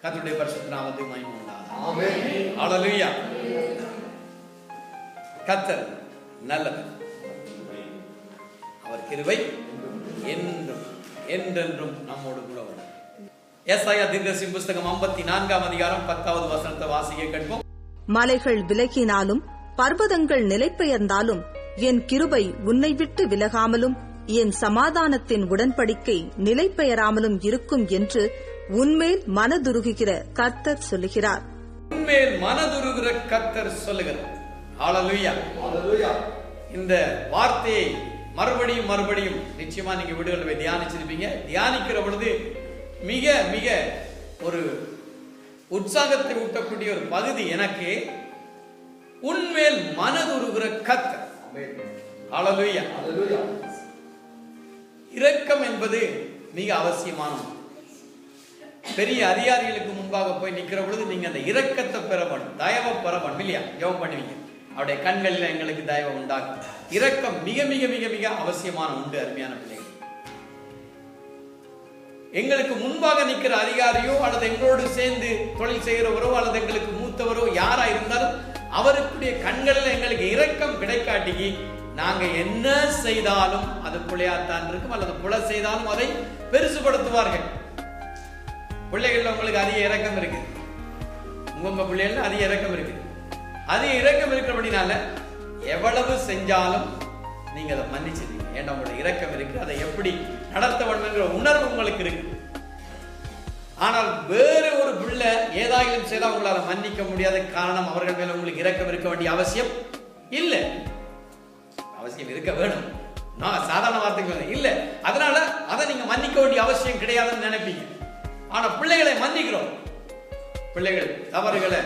கர்த்தருடைய பரிசுத்த நாமத்துக்கு மகிமை உண்டாகட்டும். ஆமென். ஹல்லேலூயா. கர்த்தர் நல்லவர், அவர் கிருபை என்றும் என்றென்றும் நம்மோடு கூட உள்ளது. ஏசாயா தீர்க்கதரிசி புத்தகம் 54ஆம் அதிகாரம் 10வது வசனத்தை வாசிக்க கேட்போம். மலைகள் விலகினாலும் பர்வதங்கள் நிலைபெயர்ந்தாலும் என் கிருபை உன்னை விட்டு விலகாமலும் என் சமாதானத்தின் உடன்படிக்கை நிலைபெயராமலும் இருக்கும் என்று உன்மேல் மனதுருகுகிற கர்த்தர் சொல்லுகிறார். உன்மேல் மனதுருகுகிற கர்த்தர் சொல்லுகிறார். ஹல்லேலூயா. ஹல்லேலூயா. இந்த வார்த்தையை மறுபடியும் மறுபடியும் நிச்சயமா நீங்க வீடுகளில் போய் தியானிச்சிருப்பீங்க. தியானிக்கிற பொழுது மிக மிக ஒரு உற்சாகத்தை ஊட்டக்கூடிய ஒரு பகுதி எனக்கு உன்மேல் மனதுருகிற கர்த்தர். ஹல்லேலூயா. ஹல்லேலூயா. இரக்கம் என்பது மிக அவசியமான பெரிய அதிகாரிகளுக்கு முன்பாக போய் நிற்கிற பொழுது நீங்க அந்த இரக்கத்தை பெற வேண்டும், தயவை பெற வேண்டும் இல்லையா? ஜெபம் பண்ணுவீங்க, அவருடைய கண்களில் எங்களுக்கு தயவு உண்டாகும். இரக்கம் மிக மிக மிக மிக அவசியமான உண்டு. அருமையான பிள்ளைகள், எங்களுக்கு முன்பாக நிற்கிற அதிகாரியோ அல்லது எங்களோடு சேர்ந்து தொழில் செய்கிறவரோ அல்லது எங்களுக்கு மூத்தவரோ யாரா இருந்தாலும் அவருக்குடைய கண்களில் எங்களுக்கு இரக்கம் கிடைக்காட்டி நாங்க என்ன செய்தாலும் அது பிள்ளையாத்தான் இருக்கும், அல்லது புல செய்தாலும் அதை பெருசுபடுத்துவார்கள். பிள்ளைகள் உங்களுக்கு அதிக இரக்கம் இருக்கு, உங்க பிள்ளைகள் அதிக இரக்கம் இருக்கு. அதிக இரக்கம் இருக்கிறபடினால எவ்வளவு செஞ்சாலும் நீங்க அதை மன்னிச்சிருக்கீங்க. ஏன்னா உங்களோட இரக்கம் இருக்கு, அதை எப்படி நடத்த வேண்டும்ங்கிற உணர்வு உங்களுக்கு இருக்கு. ஆனால் வேறு ஒரு பிள்ளை ஏதாயிலும் செய்தால் உங்களால மன்னிக்க முடியாத காரணம் அவர்கள் மேல உங்களுக்கு இரக்கம் இருக்க வேண்டிய அவசியம் இல்லை. அவசியம் இருக்க வேணும், நான் சாதாரண வார்த்தைக்கு இல்ல. அதனால அதை நீங்க மன்னிக்க வேண்டிய அவசியம் கிடையாதுன்னு நினைப்பீங்க. ஆனா பிள்ளைகளை மன்னிக்கிறோம். பிள்ளைகள் தவறுகளை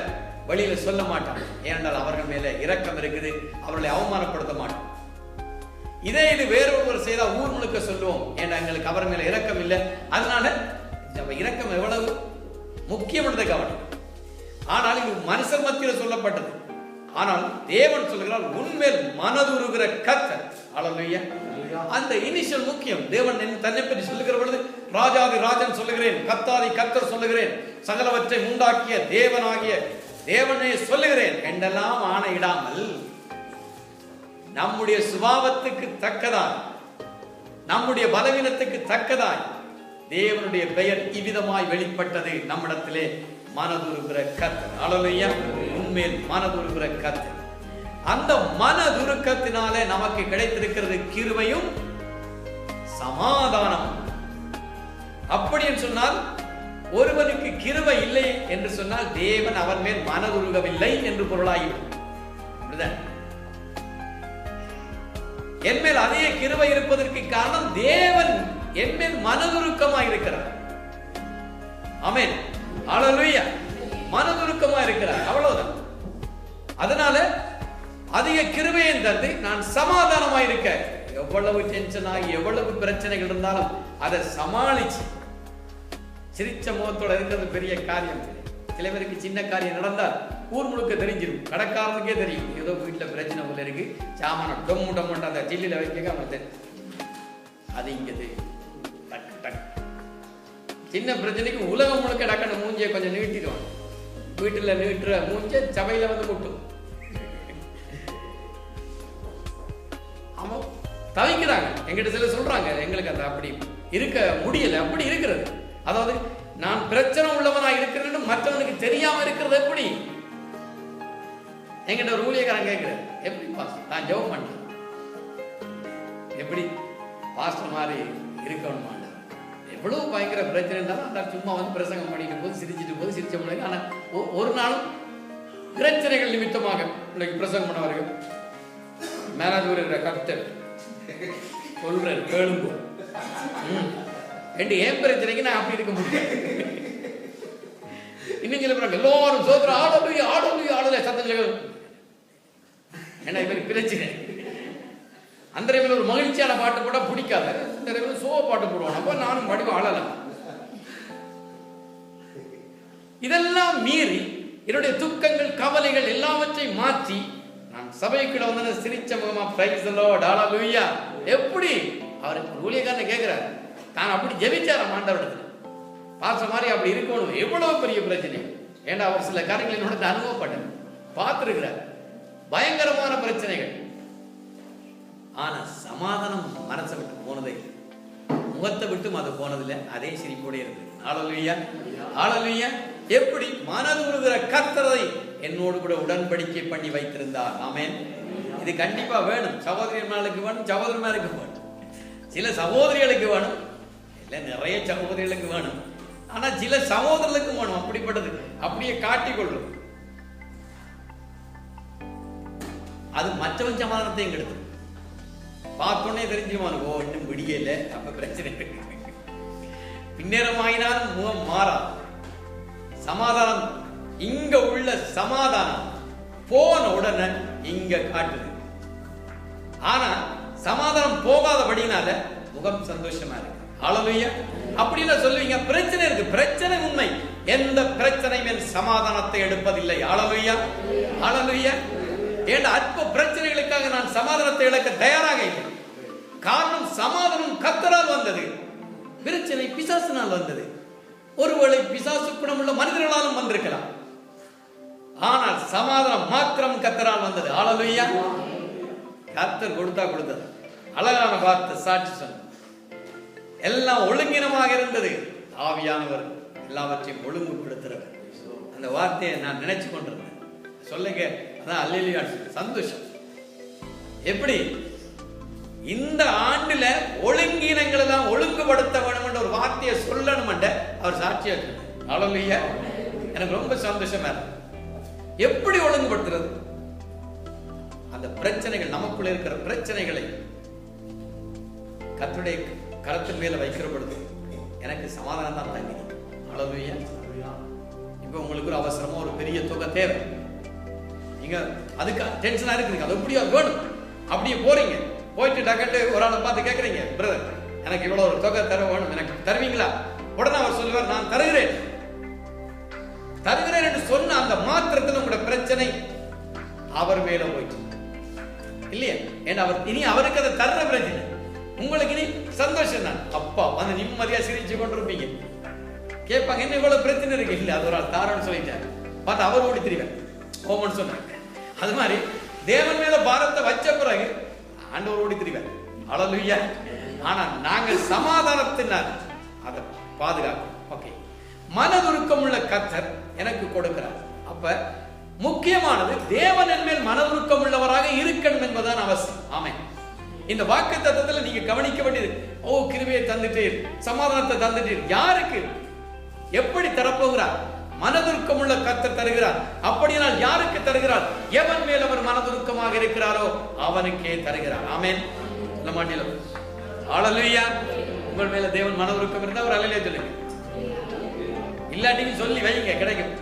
வெளியில சொல்ல மாட்டாங்க, ஏனென்றால் அவர்கள் மேல இரக்கம் இருக்குது, அவர்களை அவமானப்படுத்த மாட்டோம். இதே இது வேறொருவர் செய்தா ஊர் முழுக்க சொல்லுவோம், ஏன்னா எங்களுக்கு அவர் மேல இரக்கம் இல்லை. அதனால இரக்கம் எவ்வளவு முக்கியமானது கவனம். ஆனால் இது மனுஷர் மத்தியில் சொல்லப்பட்டது. ஆனால் தேவன் சொல்லுகிறார் உன்மேல் மனதுருகிற கர்த்தர். ஹல்லேலூயா. அந்த இனிஷியல் முக்கியம். தேவன் தன்னை பற்றி சொல்லுகிற பொழுது ராஜாதி ராஜன் சொல்லுகிறேன், கர்த்தாதி கர்த்தர் சொல்லுகிறேன், சகலவற்றை உண்டாக்கிய தேவனாகிய தேவனே சொல்லுகிறேன் என்றெல்லாம் ஆணையிடாமல் நம்முடைய சுபாவத்துக்கு தக்கதாய், நம்முடைய பலவீனத்துக்கு தக்கதாய் தேவனுடைய பெயர் இவ்விதமாய் வெளிப்பட்டது நம்மிடத்திலே மனதுருகிற கர்த்தர். ஹல்லேலூயா. உன்மேல் மனதுருகிற கர்த்தர். அந்த மனதுருக்கத்தினாலே நமக்கு கிடைத்திருக்கிறது கிருபையும் சமாதானம். அப்படி என்று சொன்னால் ஒருவனுக்கு கிருபை இல்லை என்று சொன்னால் தேவன் அவன் மேல் மனதுருகவில்லை என்று பொருளாகிவிடும். என் மேல் அதே கிருபை இருப்பதற்கு காரணம் தேவன் என் மேல் மனதுருக்கமாக இருக்கிறார். ஆமென். ஹல்லேலூயா. மனதுருக்கமா இருக்கிறார், அவ்வளவுதான். அதனால அதிக கிருபையை தந்து நான் சமாதானமா இருக்க, எவ்வளவு டென்ஷன் ஆகி எவ்வளவு பிரச்சனைகள் இருந்தாலும் அதை சமாளிச்சு சிரிச்ச முகத்தோட இருக்கிறது பெரிய காரியம். சில பேருக்கு சின்ன காரியம் நடந்தால் ஊர் முழுக்க தெரிஞ்சிடும், கடைக்காரனுக்கே தெரியும் ஏதோ வீட்டுல பிரச்சனை உள்ள இருக்கு, சாமான டொம்மு டொம்மு அந்த ஜில்லில வைக்க அவனுக்கு அது இங்க தெரியும். டக்கு டக்கு சின்ன பிரச்சனைக்கு உலகம் முழுக்க டக்குன்னு மூஞ்சியை கொஞ்சம் நீட்டிடுவாங்க. வீட்டுல நீட்டுற மூஞ்ச சபையில வந்து முட்டும். அவன் தவிக்கிறாங்க. எங்கிட்ட சில சொல்றாங்க எங்களுக்கு அந்த அப்படி இருக்க முடியல, அப்படி இருக்கிறது. அதாவது நான் பிரச்சனை உள்ளவனா இருக்கிறேன்னு மற்றவனுக்கு தெரியாம இருக்கிறது எப்படி? எங்கிட்ட ஒரு ஊழியக்காரன் கேட்கிறேன், எப்படி பாஸ்டர் நான் ஜெபம் பண்ணேன், எப்படி பாஸ்டர் மாதிரி இருக்கணும்? எவ்வளவு பயங்கர பிரச்சனை இருந்தாலும் அந்த சும்மா வந்து பிரசங்கம் பண்ணிட்டு போது சிரிச்சிட்டு போது சிரிச்ச முடியாது. ஆனா ஒரு நாளும் பிரச்சனைகள் நிமித்தமாக இன்னைக்கு பிரசங்கம் பண்ண வரைக்கும் மேனேஜர் கர்த்தர் சொல்ற கேளுங்க என்று ஏன் பிரச்சனைக்கு நான் அப்படி இருக்க முடியும். இன்னும் சில பேர் எல்லாரும் சோதர ஆடலுயா ஆடலுயா ஆடல சத்தம் என்ன இவருக்கு பிரச்சனை. அந்த டைம்ல ஒரு மகிழ்ச்சியான பாட்டு போட்டா பிடிக்காது, இந்த டைம்ல சோக பாட்டு போடுவான். அப்ப நானும் படிவம் ஆளலாம். இதெல்லாம் மீறி என்னுடைய துக்கங்கள் கவலைகள் எல்லாவற்றையும் மாற்றி நான் சபைக்குள்ள வந்து சிரிச்ச முகமா பிரைஸ் தி லார்ட் ஹல்லேலூயா. எப்படி அவருக்கு ஊழியக்காரனை கேட்கிறார், தான் அப்படி ஜெபிச்சாராம் ஆண்டவரிடத்துல. பாச மாதிரி அப்படி இருக்கணும். எவ்வளவு பெரிய பிரச்சனை. ஏன்னா அவர் சில காரியங்களை என்னோட அனுபவப்பட்டேன், பார்த்திருக்கிறார். பயங்கரமான பிரச்சனைகள். ஆனா சமாதானம் மனசை விட்டு போனதே, முகத்தை விட்டும் அது போனதில்லை. அதே சிரிப்போட இருக்கு. ஹல்லேலூயா, ஹல்லேலூயா. எப்படி மனதுருகிற கர்த்தரை என்னோடு கூட உடன்படிக்கை பண்ணி வைத்திருந்தார். ஆமென். இது கண்டிப்பா வேணும். சகோதரிகளுக்கு வேணும், சகோதரர்களுக்கு வேணும், சில சகோதரிகளுக்கு வேணும், இல்ல நிறைய சகோதரிகளுக்கு வேணும். ஆனா சில சகோதரர்களுக்கு வேணும். அப்படிப்பட்டது அப்படியே காட்டிக்கொள்ளும். அது மற்றவன் சமாதானத்தையும் கெடுத்து பார்த்தோன்னே தெரிஞ்சுவானு, ஓ இன்னும் விடியல, அப்ப பிரச்சனை. பின்னேரமாயினாலும் முகம் மாறா. சமாதானம் இங்க உள்ள சமாதானம் போன உடனே இங்க காட்டுது. ஆனா சமாதானம் போகாதபடினால முகம் சந்தோஷமா இருக்கு. ஹல்லேலூயா. அப்படின்னு சொல்லுவீங்க, பிரச்சனை இருக்கு. பிரச்சனை உண்மை. எந்த பிரச்சனையும் என் சமாதானத்தை எடுப்பதில்லை. ஹல்லேலூயா, ஹல்லேலூயா. ஏன் அற்ப பிரச்சனைகளுக்காக நான் சமாதானத்தை இழக்க தயாராக இல்லை. காரணம் சமாதானம் கர்த்தரால் வந்தது, பிரச்சனை பிசாசினால் வந்தது. ஒருவேளை பிசாசு குணமுள்ள மனிதர்களாலும் வந்திருக்கலாம். ஆனால் சமாதானம் மாத்திரம் கர்த்தரால் வந்தது. ஹல்லேலூயா. கர்த்தர் கொடுத்தது. அழகான வார்த்தை சாட்சி சொன்ன. எல்லாம் ஒழுங்கினமாக இருந்தது. ஆவியானவர் எல்லாவற்றையும் ஒழுங்குபடுத்துறவர். அந்த வார்த்தையை நான் நினைச்சு கொண்டிருந்தேன். சொல்லுங்க, அதான் அல்லேலூயா, சந்தோஷம். எப்படி இந்த ஆண்டுல ஒழுங்கினங்களை எல்லாம் ஒழுங்குபடுத்த வேணும் என்ற ஒரு வார்த்தையை சொல்லணும் என்ற அவர் சாட்சியா சொன்னார். ஹல்லேலூயா. எனக்கு ரொம்ப சந்தோஷமா இருக்கு. எப்படி ஒழுங்குபடுத்துறது? அந்த பிரச்சனைகள், நமக்குள்ள இருக்கிற பிரச்சனைகளை கர்த்தருடைய கரத்தின் மேல வைக்கிற பொழுது எனக்கு சமாதானம் தான் தங்கி. ஹல்லேலூயா. இப்ப உங்களுக்கு ஒரு அவசரமா ஒரு பெரிய தொகை தேவை, நீங்க அதுக்கு டென்ஷனா இருக்குறீங்க, அது எப்படியா வேணும், அப்படியே போறீங்க. போயிட்டு டக்கட்டு ஒரு ஆளை பார்த்து கேட்கறீங்க, பிரதர் எனக்கு இவ்வளவு ஒரு தொகை தர வேணும், எனக்கு தருவீங்களா? உடனே அவர் சொல்லுவார், நான் தருகிறேன் என்று சொன்ன அந்த மாத்திரத்தில் உங்களோட பிரச்சனை அவர் மேல போயிட்டு இல்லையா? ஏன்னா அவர் இனி அவருக்கு அதை தர்ற பிரச்சனை, உங்களுக்கு இனி சந்தோஷம் தான். அப்பா வந்து நிம்மதியா சிரிச்சு கொண்டிருப்பீங்க. கேட்பாங்க, என்ன இவ்வளவு பிரச்சனை இருக்கு? இல்ல அது ஒரு ஆள் தாரன்னு சொல்லிட்டாரு. பார்த்து அவர் ஓடி திரிவார், ஓமன்னு சொன்னாங்க. அது மாதிரி தேவன் மேல பாரத்தை வச்ச பிறகு ஆண்டவர் ஓடி திரிவார். ஹல்லேலூயா. ஆனா நாங்கள் சமாதானத்தினால் அதை பாதுகாக்கும். ஓகே, மனதுருக்கம் உள்ள கர்த்தர் எனக்கு கொடுக்கிறார். அப்ப முக்கியமானது தேவன் என் மேல் மனதுருக்கம் உள்ளவராக இருக்கணும் என்பதுதான் அவசியம். ஆமென். இந்த வாக்குத்தத்தத்துல நீங்க கவனிக்க வேண்டியது, ஓ கிருபையை தந்துட்டீர், சமாதானத்தை தந்துட்டீர். யாருக்கு எப்படி தரப்போகிறார்? மனதுருக்கம் உள்ள கர்த்தர் தருகிறார். அப்படியானால் யாருக்கு தருகிறார்? எவன் மேல் அவர் மனதுருக்கமாக இருக்கிறாரோ அவனுக்கே தருகிறார். ஆமென். சொல்ல மாட்டீங்களோ? ஹல்லேலூயா. உங்கள் மேல தேவன் மனதுருக்கம் இருந்தா ஒரு அல்லேலூயா சொல்லுங்க. இல்லாட்டியும் சொல்லி வைங்க, கிடைக்கும்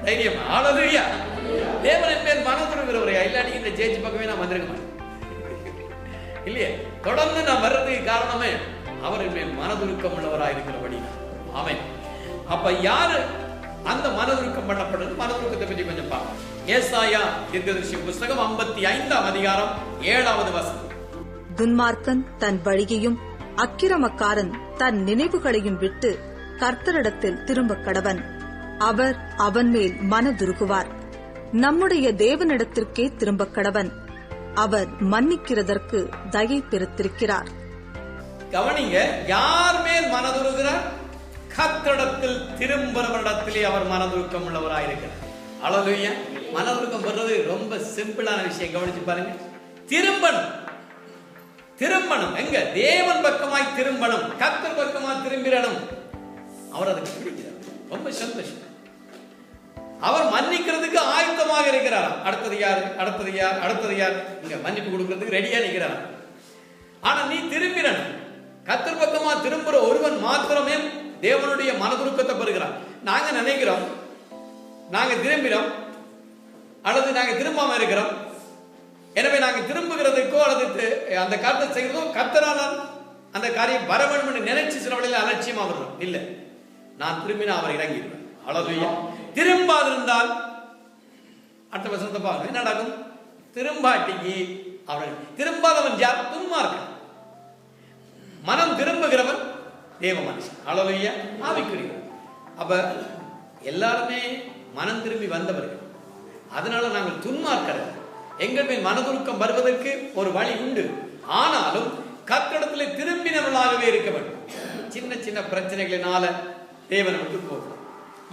தைரியம். ஹல்லேலூயா. தேவன் என் மேல் மனதுருக்கிறவரையா, இல்லாட்டி இந்த ஜேஜ் பக்கமே நான் வந்திருக்க மாட்டேன் இல்லையே. தொடர்ந்து நான் வர்றதுக்கு காரணமே அவர் என் மேல் மனதுருக்கம் உள்ளவராக இருக்கிறபடி. ஆமென். அப்ப யாரு அந்த மனதுருக்கம் பண்ணப்படுறது? மனதுருக்கத்தை பற்றி கொஞ்சம் பார்ப்போம். ஏசாயா தீர்க்கதரிசி புத்தகம் 55ஆம் அதிகாரம் 7வது வசனம். துன்மார்க்கன் தன் வழியையும் அக்கிரமக்காரன் தன் நினைவுகளையும் விட்டு கர்த்தரிடத்தில் திரும்ப கடவன், அவர் அவன் மேல் மனதுருகுவார். நம்முடைய தேவனிடத்திற்கே திரும்ப கடவன், அவர் மன்னிக்கிறதற்கு தயை பெருத்திருக்கிறார். கவனிங்க, யார் மேல் மனதுருகிறார்? கர்த்தரிடத்தில் திரும்புகிறவரிடத்திலே அவர் மனதுருக்கம் உள்ளவராயிருக்கிறார். ஹல்லேலூயா. மனதுருக்கம் வர்றது ரொம்ப சிம்பிளான விஷயம். கவனிச்சு பாருங்க. திரும்பணும் எங்க? தேவன் பக்கமாய் திரும்பணும், கர்த்தர் பக்கமாய் திரும்பிடணும். அவர் அதுக்கு பிடிக்கிறார். ரொம்ப சந்தோஷம். அவர் மன்னிக்கிறதுக்கு ஆயத்தமாக இருக்கிறார். அடுத்தது யார்? இங்க மன்னிப்பு கொடுக்கிறதுக்கு ரெடியா நிற்கிறார். ஆனா நீ திரும்பிடணும். கர்த்தர் பக்கமா திரும்புற ஒருவன் மாத்திரமே தேவனுடைய மனதுருக்கத்தை பெறுகிறார். நாங்க நினைக்கிறோம் நாங்க திரும்பினோம் அல்லது நாங்க திரும்பாம இருக்கிறோம், எனவே நாங்க திரும்புகிறதுக்கோ அல்லது அந்த காரியத்தை செய்கிறதோ கர்த்தரால் அந்த காரியம் வர வேண்டும் என்று நினைச்சு சில வழியில் அலட்சியமா வரும். இல்ல, நான் திரும்பினா அவர் இறங்கிடுவேன். ஹல்லேலூயா. திரும்பாதிருந்தால் அடுத்த வசனத்தை பாருங்க, என்ன நடக்கும்? திரும்பாட்டிக்கு அவன் திரும்பாதவன் யார்? துன்மார்க்கன். மனம் திரும்புகிறவன் தேவ மனுஷன். ஹல்லேலூயா. ஆவிக்குரியவன். அப்ப எல்லாருமே மனம் திரும்பி வந்தவர்கள். அதனால நாங்கள் துன்மார்க்கர்கள். எங்கள் மேல் மனதுருக்கம் வருவதற்கு ஒரு வழி உண்டு. ஆனாலும் கர்த்தரிடத்திலே திரும்பினவர்களாகவே இருக்க வேண்டும். சின்ன சின்ன பிரச்சனைகளினால தேவனை விட்டு போகலாம்.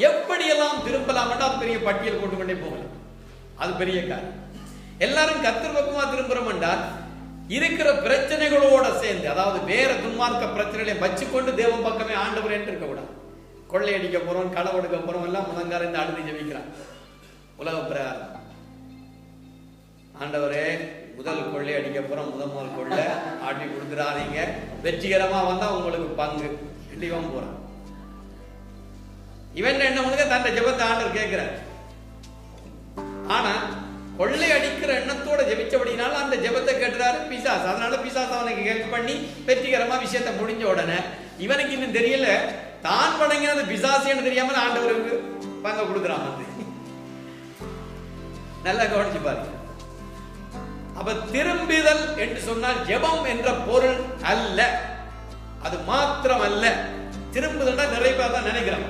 எப்படியெல்லாம் திரும்பலாம் என்றால் பெரிய பட்டியல் போட்டுக்கொண்டே போகலாம். அது பெரிய காரியம். எல்லாரும் கர்த்தர் பக்கமா திரும்புறோம் என்றால் இருக்கிற பிரச்சனைகளோட சேர்ந்து, அதாவது வேற துன்மார்க்க பிரச்சனைகளை வச்சுக்கொண்டு தேவன் பக்கமே ஆண்டவர் என்று இருக்க கூடாது. கொள்ளையடிக்க போறோம், களவு எடுக்க போறோம், எல்லாம் முழங்கால இருந்து அழுது ஜெபிக்கிறான். உலக பிரகாரம் ஆண்டவரே முதல் கொள்ளை அடிக்க போறோம், முதல் கொள்ளை ஆட்டி கொடுத்துறாதீங்க, வெற்றிகரமா வந்தா உங்களுக்கு பங்கு இவன் போறான். இவன் என்ன முழுக்க தன் ஜெபத்தை ஆண்டவர் கேட்கிறார். ஆனா கொள்ளை அடிக்கிற எண்ணத்தோட ஜெபிச்சபடினால அந்த ஜெபத்தை கேட்டுறாரு பிசாசு. அதனால பிசாசு அவனுக்கு ஹெல்ப் பண்ணி வெற்றிகரமா விஷயத்தை முடிஞ்ச உடனே இவனுக்கு இன்னும் தெரியல தான் வணங்கினது பிசாசுன்னு தெரியாம ஆண்டவருக்கு பங்க கொடுக்குறான். வந்து நல்லா கவனிச்சு பாருங்க. அப்ப திரும்பிதல் என்று சொன்னால் ஜெபம் என்ற பொருள் அல்ல, அது மாத்திரம் அல்ல. திரும்புதல்னா நிறைய பேர் தான் நினைக்கிறோம்,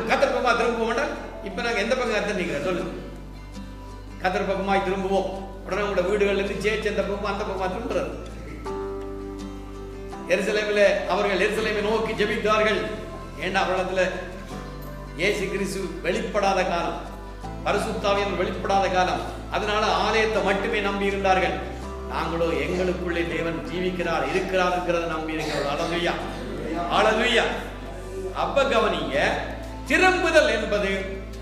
கத்தர் பக்கமா திரும்புவோம். இப்ப நாங்க எந்த பக்கம் கத்தர் நிக்கிறோம் சொல்லுங்க? கத்தர் பக்கமாய் திரும்புவோம். உடனே உங்களோட வீடுகள்ல இருந்து சேர்ச்சி அந்த பக்கமா அந்த பக்கமா திரும்புறது. எருசலேமில் அவர்கள் எருசலேமை நோக்கி ஜெபித்தார்கள். ஏண்டா அவளத்துல இயேசு கிறிஸ்து வெளிப்படாத காலம், பரிசுத்தாவியர் வெளிப்படாத காலம். அதனால ஆலயத்தை மட்டுமே நம்பி இருந்தார்கள். நாங்களோ எங்களுக்குள்ளே தேவன் ஜீவிக்கிறார் இருக்கிறார் இருக்கிறத நம்பி இருக்கிறோம். அல்லேலூயா, அல்லேலூயா. அப்ப கவனிங்க, திரும்புதல் என்பது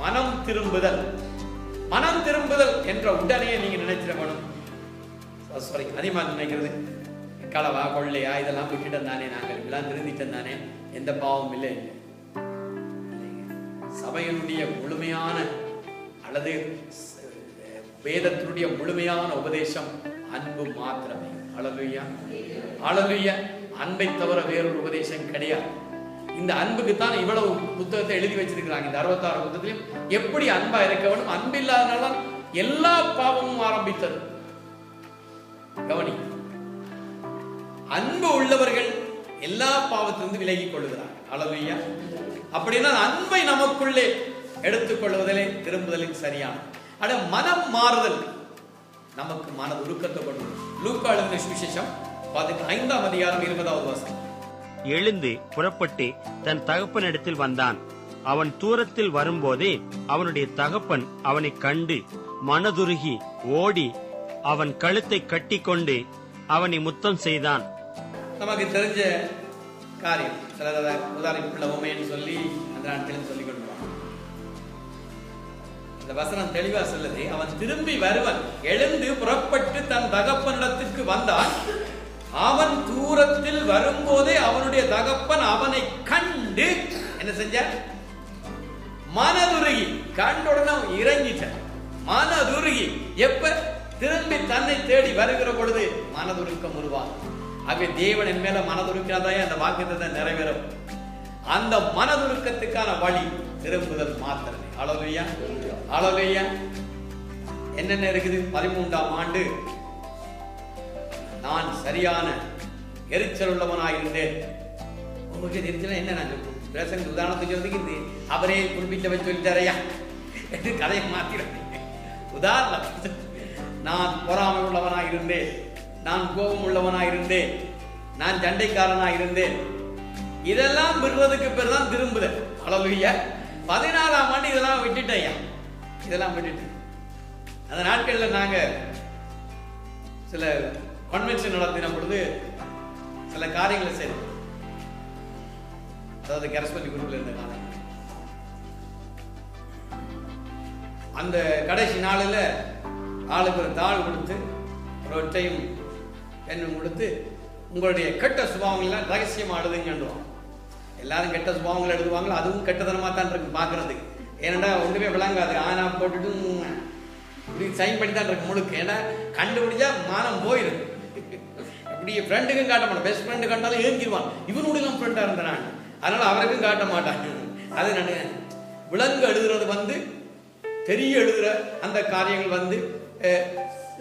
மனம் திரும்புதல். மனம் திரும்புதல் என்ற உடனே நீங்க நினைச்சிடணும், சாரி அதிகமா நினைக்கிறது களவா கொள்ளையா இதெல்லாம் விட்டுட்டோம் தானே, நாங்கள் இதெல்லாம் திருந்திட்டோம் தானே, எந்த பாவம் இல்லை. சபையினுடைய முழுமையான அல்லது வேதத்தினுடைய முழுமையான உபதேசம் அன்பு மாத்திரமே. அல்லேலூயா, அல்லேலூயா. அன்பை தவிர வேறொரு உபதேசம் கிடையாது. இந்த அன்புக்கு தான் இவ்வளவு புத்தகத்தை எழுதி வச்சிருக்கிறாங்க. இந்த 66 புத்தகத்திலும் எப்படி அன்பா இருக்க வேண்டும். அன்பு இல்லாதனால எல்லா பாவமும் ஆரம்பித்தது. கவனி, அன்பு உள்ளவர்கள் எல்லா பாவத்திலிருந்து விலகிக் கொள்ளுகிறார்கள். அல்லேலூயா. அப்படின்னா அன்பை நமக்குள்ளே எடுத்துக்கொள்வதிலே திரும்புதலின் சரியான அட மனம் மாறுதல் நமக்கு மன உருக்கத்தை கொண்டு. லூக்கா எழுதின சுவிசேஷம் 5ஆம் அதிகாரம் 20வது வசனம். எழுந்து புறப்பட்டு தன் தகப்பனிடத்தில் வந்தான். அவன் தூரத்தில் வரும்போதே அவனுடைய தகப்பன் அவனை கண்டு மனதுருகி ஓடி அவன் கழுத்தை கட்டிக்கொண்டு அவனை முத்தம் செய்தான். நமக்கு தெரிஞ்ச காரியம். சிலர் உதாரணப்புள்ள உமைன்னு சொல்லி அந்த நாட்களில் சொல்லிக் கொண்டு இந்த வசனம் தெளிவா சொல்லுது. அவன் திரும்பி வருவன், எழுந்து புறப்பட்டு தன் தகப்பனிடத்திற்கு வந்தான். அவன் தூரத்தில் வரும்போதே அவனுடைய தகப்பன் அவனை கண்டு என்ன செஞ்ச? மனதுருகி. கண்டுடனே இறங்கிட்டான். மனதுருகி. எப்ப? திரும்பி தன்னை தேடி வருகிற பொழுது மனதுருக்கம் உருவாகும். ஆகவே தேவன் என் மேல மனதுருக்காதான் அந்த வாக்குத்தத்தம் நிறைவேறும். அந்த மனதுருக்கத்துக்கான வழி திரும்புதல் மாத்திரமே. அல்லேலூயா, அல்லேலூயா. என்னென்ன இருக்குது? 13ஆம் ஆண்டு நான் சரியான எரிச்சல் உள்ளவனாயிருந்தேன். உங்களுக்கு எரிச்சல் என்ன? நான் பிரசங்க உதாரணத்துக்கு சொல்லிக்கிட்டு அவரே குறிப்பிட்ட வச்சு சொல்லிட்டாரையா என்று கதையை மாத்திரேன். உதாரணம், நான் பொறாமை உள்ளவனாயிருந்தேன், நான் கோபம் உள்ளவனாயிருந்தேன், நான் சண்டைக்காரனாயிருந்தேன். இதெல்லாம் விடுறதுக்கு பேர் தான் திரும்புதல். அல்லேலூயா. 14ஆம் ஆண்டு இதெல்லாம் விட்டுட்டேயா, இதெல்லாம் விட்டுட்டு அந்த நாட்கள்ல நாங்க சில கன்வென்ஷன் நடத்தின பொழுது சில காரியங்களை செய்தோம். அதாவது கரஸ்பதி குரூப்ல இருந்த காலம். அந்த கடைசி நாளில் ஆளுக்கு ஒரு தாள் கொடுத்து ஒரு ஒற்றையும் பெண்ணும் கொடுத்து உங்களுடைய கெட்ட சுபாவங்கள்லாம் ரகசியமா எழுதுங்கன்னுவோம். எல்லாரும் கெட்ட சுபாவங்கள் எழுதுவாங்களோ அதுவும் கெட்டதனமா தான் இருக்கு பாக்குறதுக்கு. ஏன்னா ஒன்றுமே விளங்காது. ஆனா போட்டுட்டு இப்படி சைன் பண்ணி தான் இருக்கு முழுக்க. ஏன்னா கண்டுபிடிச்சா மானம் போயிடும். இப்படி ஃப்ரெண்டுக்கும் காட்ட மாட்டேன். பெஸ்ட் ஃப்ரெண்டு கண்டாலும் ஏங்கிடுவான். இவனுடைய ஃப்ரெண்டா இருந்தேன் நான், அதனால அவருக்கும் காட்ட மாட்டாங்க. அது நான் விலங்கு எழுதுறது தெரிய எழுதுற அந்த காரியங்கள்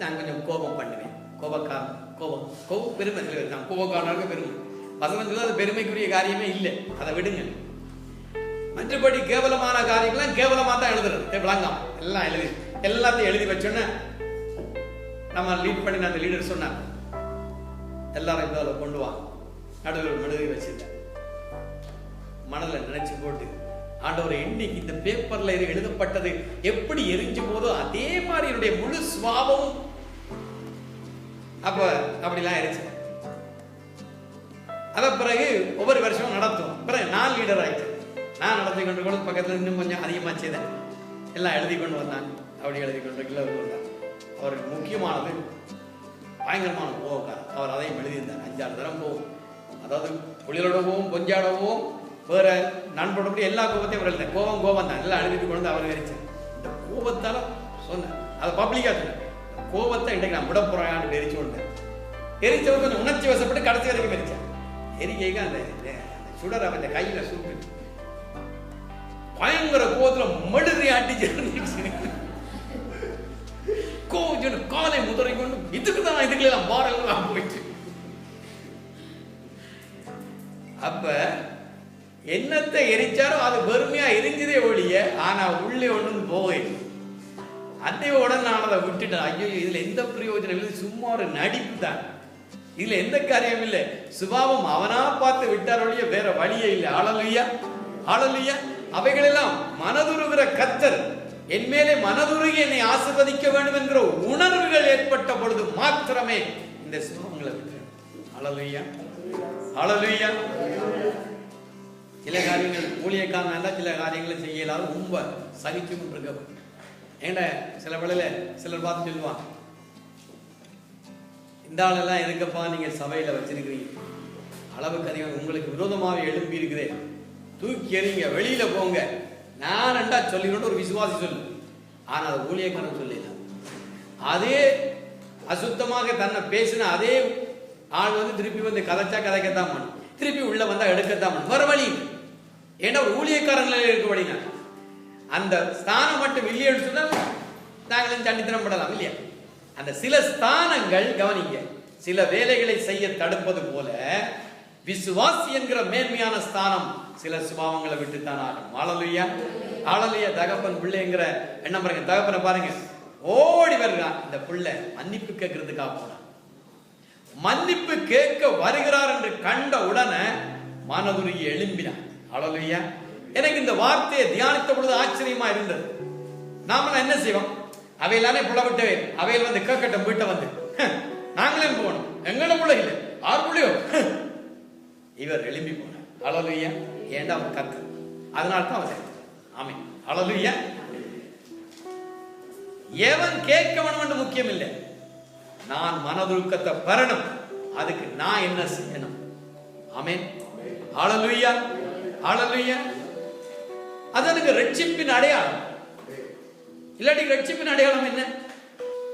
நான் கொஞ்சம் கோபம் பண்ணுவேன். கோபக்காரன், கோபம் பெருமை. நான் கோபக்காரனாக பெருமை வசனம் சொல்ல அது பெருமைக்குரிய காரியமே இல்லை. அதை விடுங்க. மற்றபடி கேவலமான காரியங்கள்லாம் கேவலமா தான் எழுதுறது, விளங்காம எல்லாம் எல்லாத்தையும் எழுதி வச்சோன்னு நம்ம லீட் பண்ணி அந்த லீடர் சொன்னார், எல்லாரும் இந்த கொண்டு வா, நடுவில் மெழுகி வச்சிருக்கேன். மனதில் நினைச்சு போட்டு ஆண்டவரை இன்னைக்கு இந்த பேப்பர்ல இது எழுதப்பட்டது எப்படி எரிஞ்சு போதோ அதே மாதிரி என்னுடைய முழு சுபாவமும் அப்ப அப்படிலாம் எரிச்சு. அத பிறகு ஒவ்வொரு வருஷமும் நடத்தும். பிறகு நான் லீடர் ஆயிட்டேன். நான் நடத்தி கொண்டு கூட பக்கத்துல இன்னும் கொஞ்சம் அதிகமா செய்தேன். எல்லாம் எழுதி கொண்டு வந்தாங்க. அப்படி எழுதி கொண்டு வந்தாங்க. அவருக்கு முக்கியமானது பயங்கரமான போகார். அவர் அதையும் எழுதியிருந்தார். 5-6 தரம் போகும். அதாவது புலிகளோடவும் கொஞ்சாடவும் வேற நண்பரோட எல்லா கோபத்தையும் அவர் எழுதினார். கோபம் தான் எல்லாம் எழுதிட்டு கொண்டு அவர் எரிச்சார். இந்த கோபத்தால சொன்ன அதை பப்ளிக்கா சொன்னேன், கோபத்தை இன்றைக்கு நான் விட போறேன் எரிச்சு கொண்டு எரிச்சவர் கொஞ்சம் உணர்ச்சி வசப்பட்டு கடைசி வரைக்கும் எரிச்சார். எரிக்க அந்த சுடர் அவன் கையில சுட்டு பயங்கர கோபத்துல மடுதி அடிச்சு கோபம் காலை முதலை கொண்டு இதுக்குதான் இதுக்கெல்லாம் பாடலாம் போயிட்டு. அப்ப என்னத்தை எரிச்சாரோ அது பெருமையா எரிஞ்சதே ஒழிய ஆனா உள்ளே ஒண்ணு போகல. அதே உடனே நான் அதை விட்டுட்டேன். ஐயோ இதுல எந்த பிரயோஜனம் இல்லை, சும்மா ஒரு நடிப்பு தான், இதுல எந்த காரியம் இல்லை. சுபாவம் அவனா பார்த்து விட்டார் ஒழிய வேற வழியே இல்லை. ஹல்லேலூயா ஹல்லேலூயா. அவைகளெல்லாம் மனதுருகிற கர்த்தர் என் மேலே மனதுருகி என்னை ஆசீர்வதிக்க வேண்டும் என்கிற உணர்வுகள் ஏற்பட்ட பொழுது மாத்திரமே இந்த சுபாவங்களை விட்டுறேன். ஹல்லேலூயா ஹல்லேலூயா. சில காரியங்கள் ஊழியக்காரனா சில காரியங்களை செய்யலாத ரொம்ப சகிச்சும் இருக்க. ஏன்டா சில வேளையில சிலர் பார்த்து சொல்லுவான், இந்த ஆளெல்லாம் எதுக்கப்பா நீங்க சபையில வச்சிருக்கிறீங்க, அளவுக்கு அதிகம் உங்களுக்கு விரோதமாக எழுப்பி இருக்குதே, தூக்கி எறிங்க, வெளியில போங்க. நான் ரெண்டா சொல்லிக்கொண்டு ஒரு விசுவாசி சொல்லு. ஆனா அது ஊழியக்காரன் சொல்லல. அதே அசுத்தமாக தன்னை பேசின அதே ஆள் திருப்பி கதைச்சா கதைக்கத்தான் பண்ணும், திருப்பி உள்ள வந்தா எடுக்கத்தான் பண்ணும். வர வழி ஏன்னா ஒரு ஊழியக்காரன் இருக்கபடினா அந்த ஸ்தானம் மட்டும் இல்லைன்னு சொன்னா நாங்களும் சண்டித்தனம் படலாம் இல்லையா. அந்த சில ஸ்தானங்கள் கவனிங்க, சில வேலைகளை செய்ய தடுப்பது போல விசுவாசி என்கிற மேன்மையான ஸ்தானம் சில சுபாவங்களை விட்டுத்தான் ஆகும். ஹல்லேலூயா ஹல்லேலூயா. தகப்பன் பிள்ளைங்கிற எண்ணம் பாருங்க. தகப்பனை பாருங்க, ஓடி வருகிறான். இந்த பிள்ளை மன்னிப்பு கேட்கறதுக்காக போனான். மன்னிப்பு கேட்க வருகிறார் என்று கண்ட உடனே மனதுருகி எழும்பினான். ஹல்லேலூயா. எனக்கு இந்த வார்த்தையை தியானித்த பொழுது ஆச்சரியமா இருந்தது. நாம என்ன செய்வோம், அவையிலானே புலவிட்டவே அவையில் கேட்கட்டும், வீட்டை நாங்களே போகணும், எங்களோட பிள்ளை இல்லை ஆறு பிள்ளையோ. இவர் எழும்பி போனார். ஹல்லேலூயா. ஏண்டா அவன் கத்து, அதனால தான் அவன் ஆமென். ஹல்லேலூயா. எவன் கேட்கவன் என்று முக்கியம் இல்லை, நான் மனதுருக்கத்தை பெறணும், அதுக்கு நான் என்ன செய்யணும். ஆமென். ஹல்லேலூயா ஹல்லேலூயா. அதற்கு ரட்சிப்பின் அடையாளம். இல்லாட்டி ரட்சிப்பின் அடையாளம் என்ன?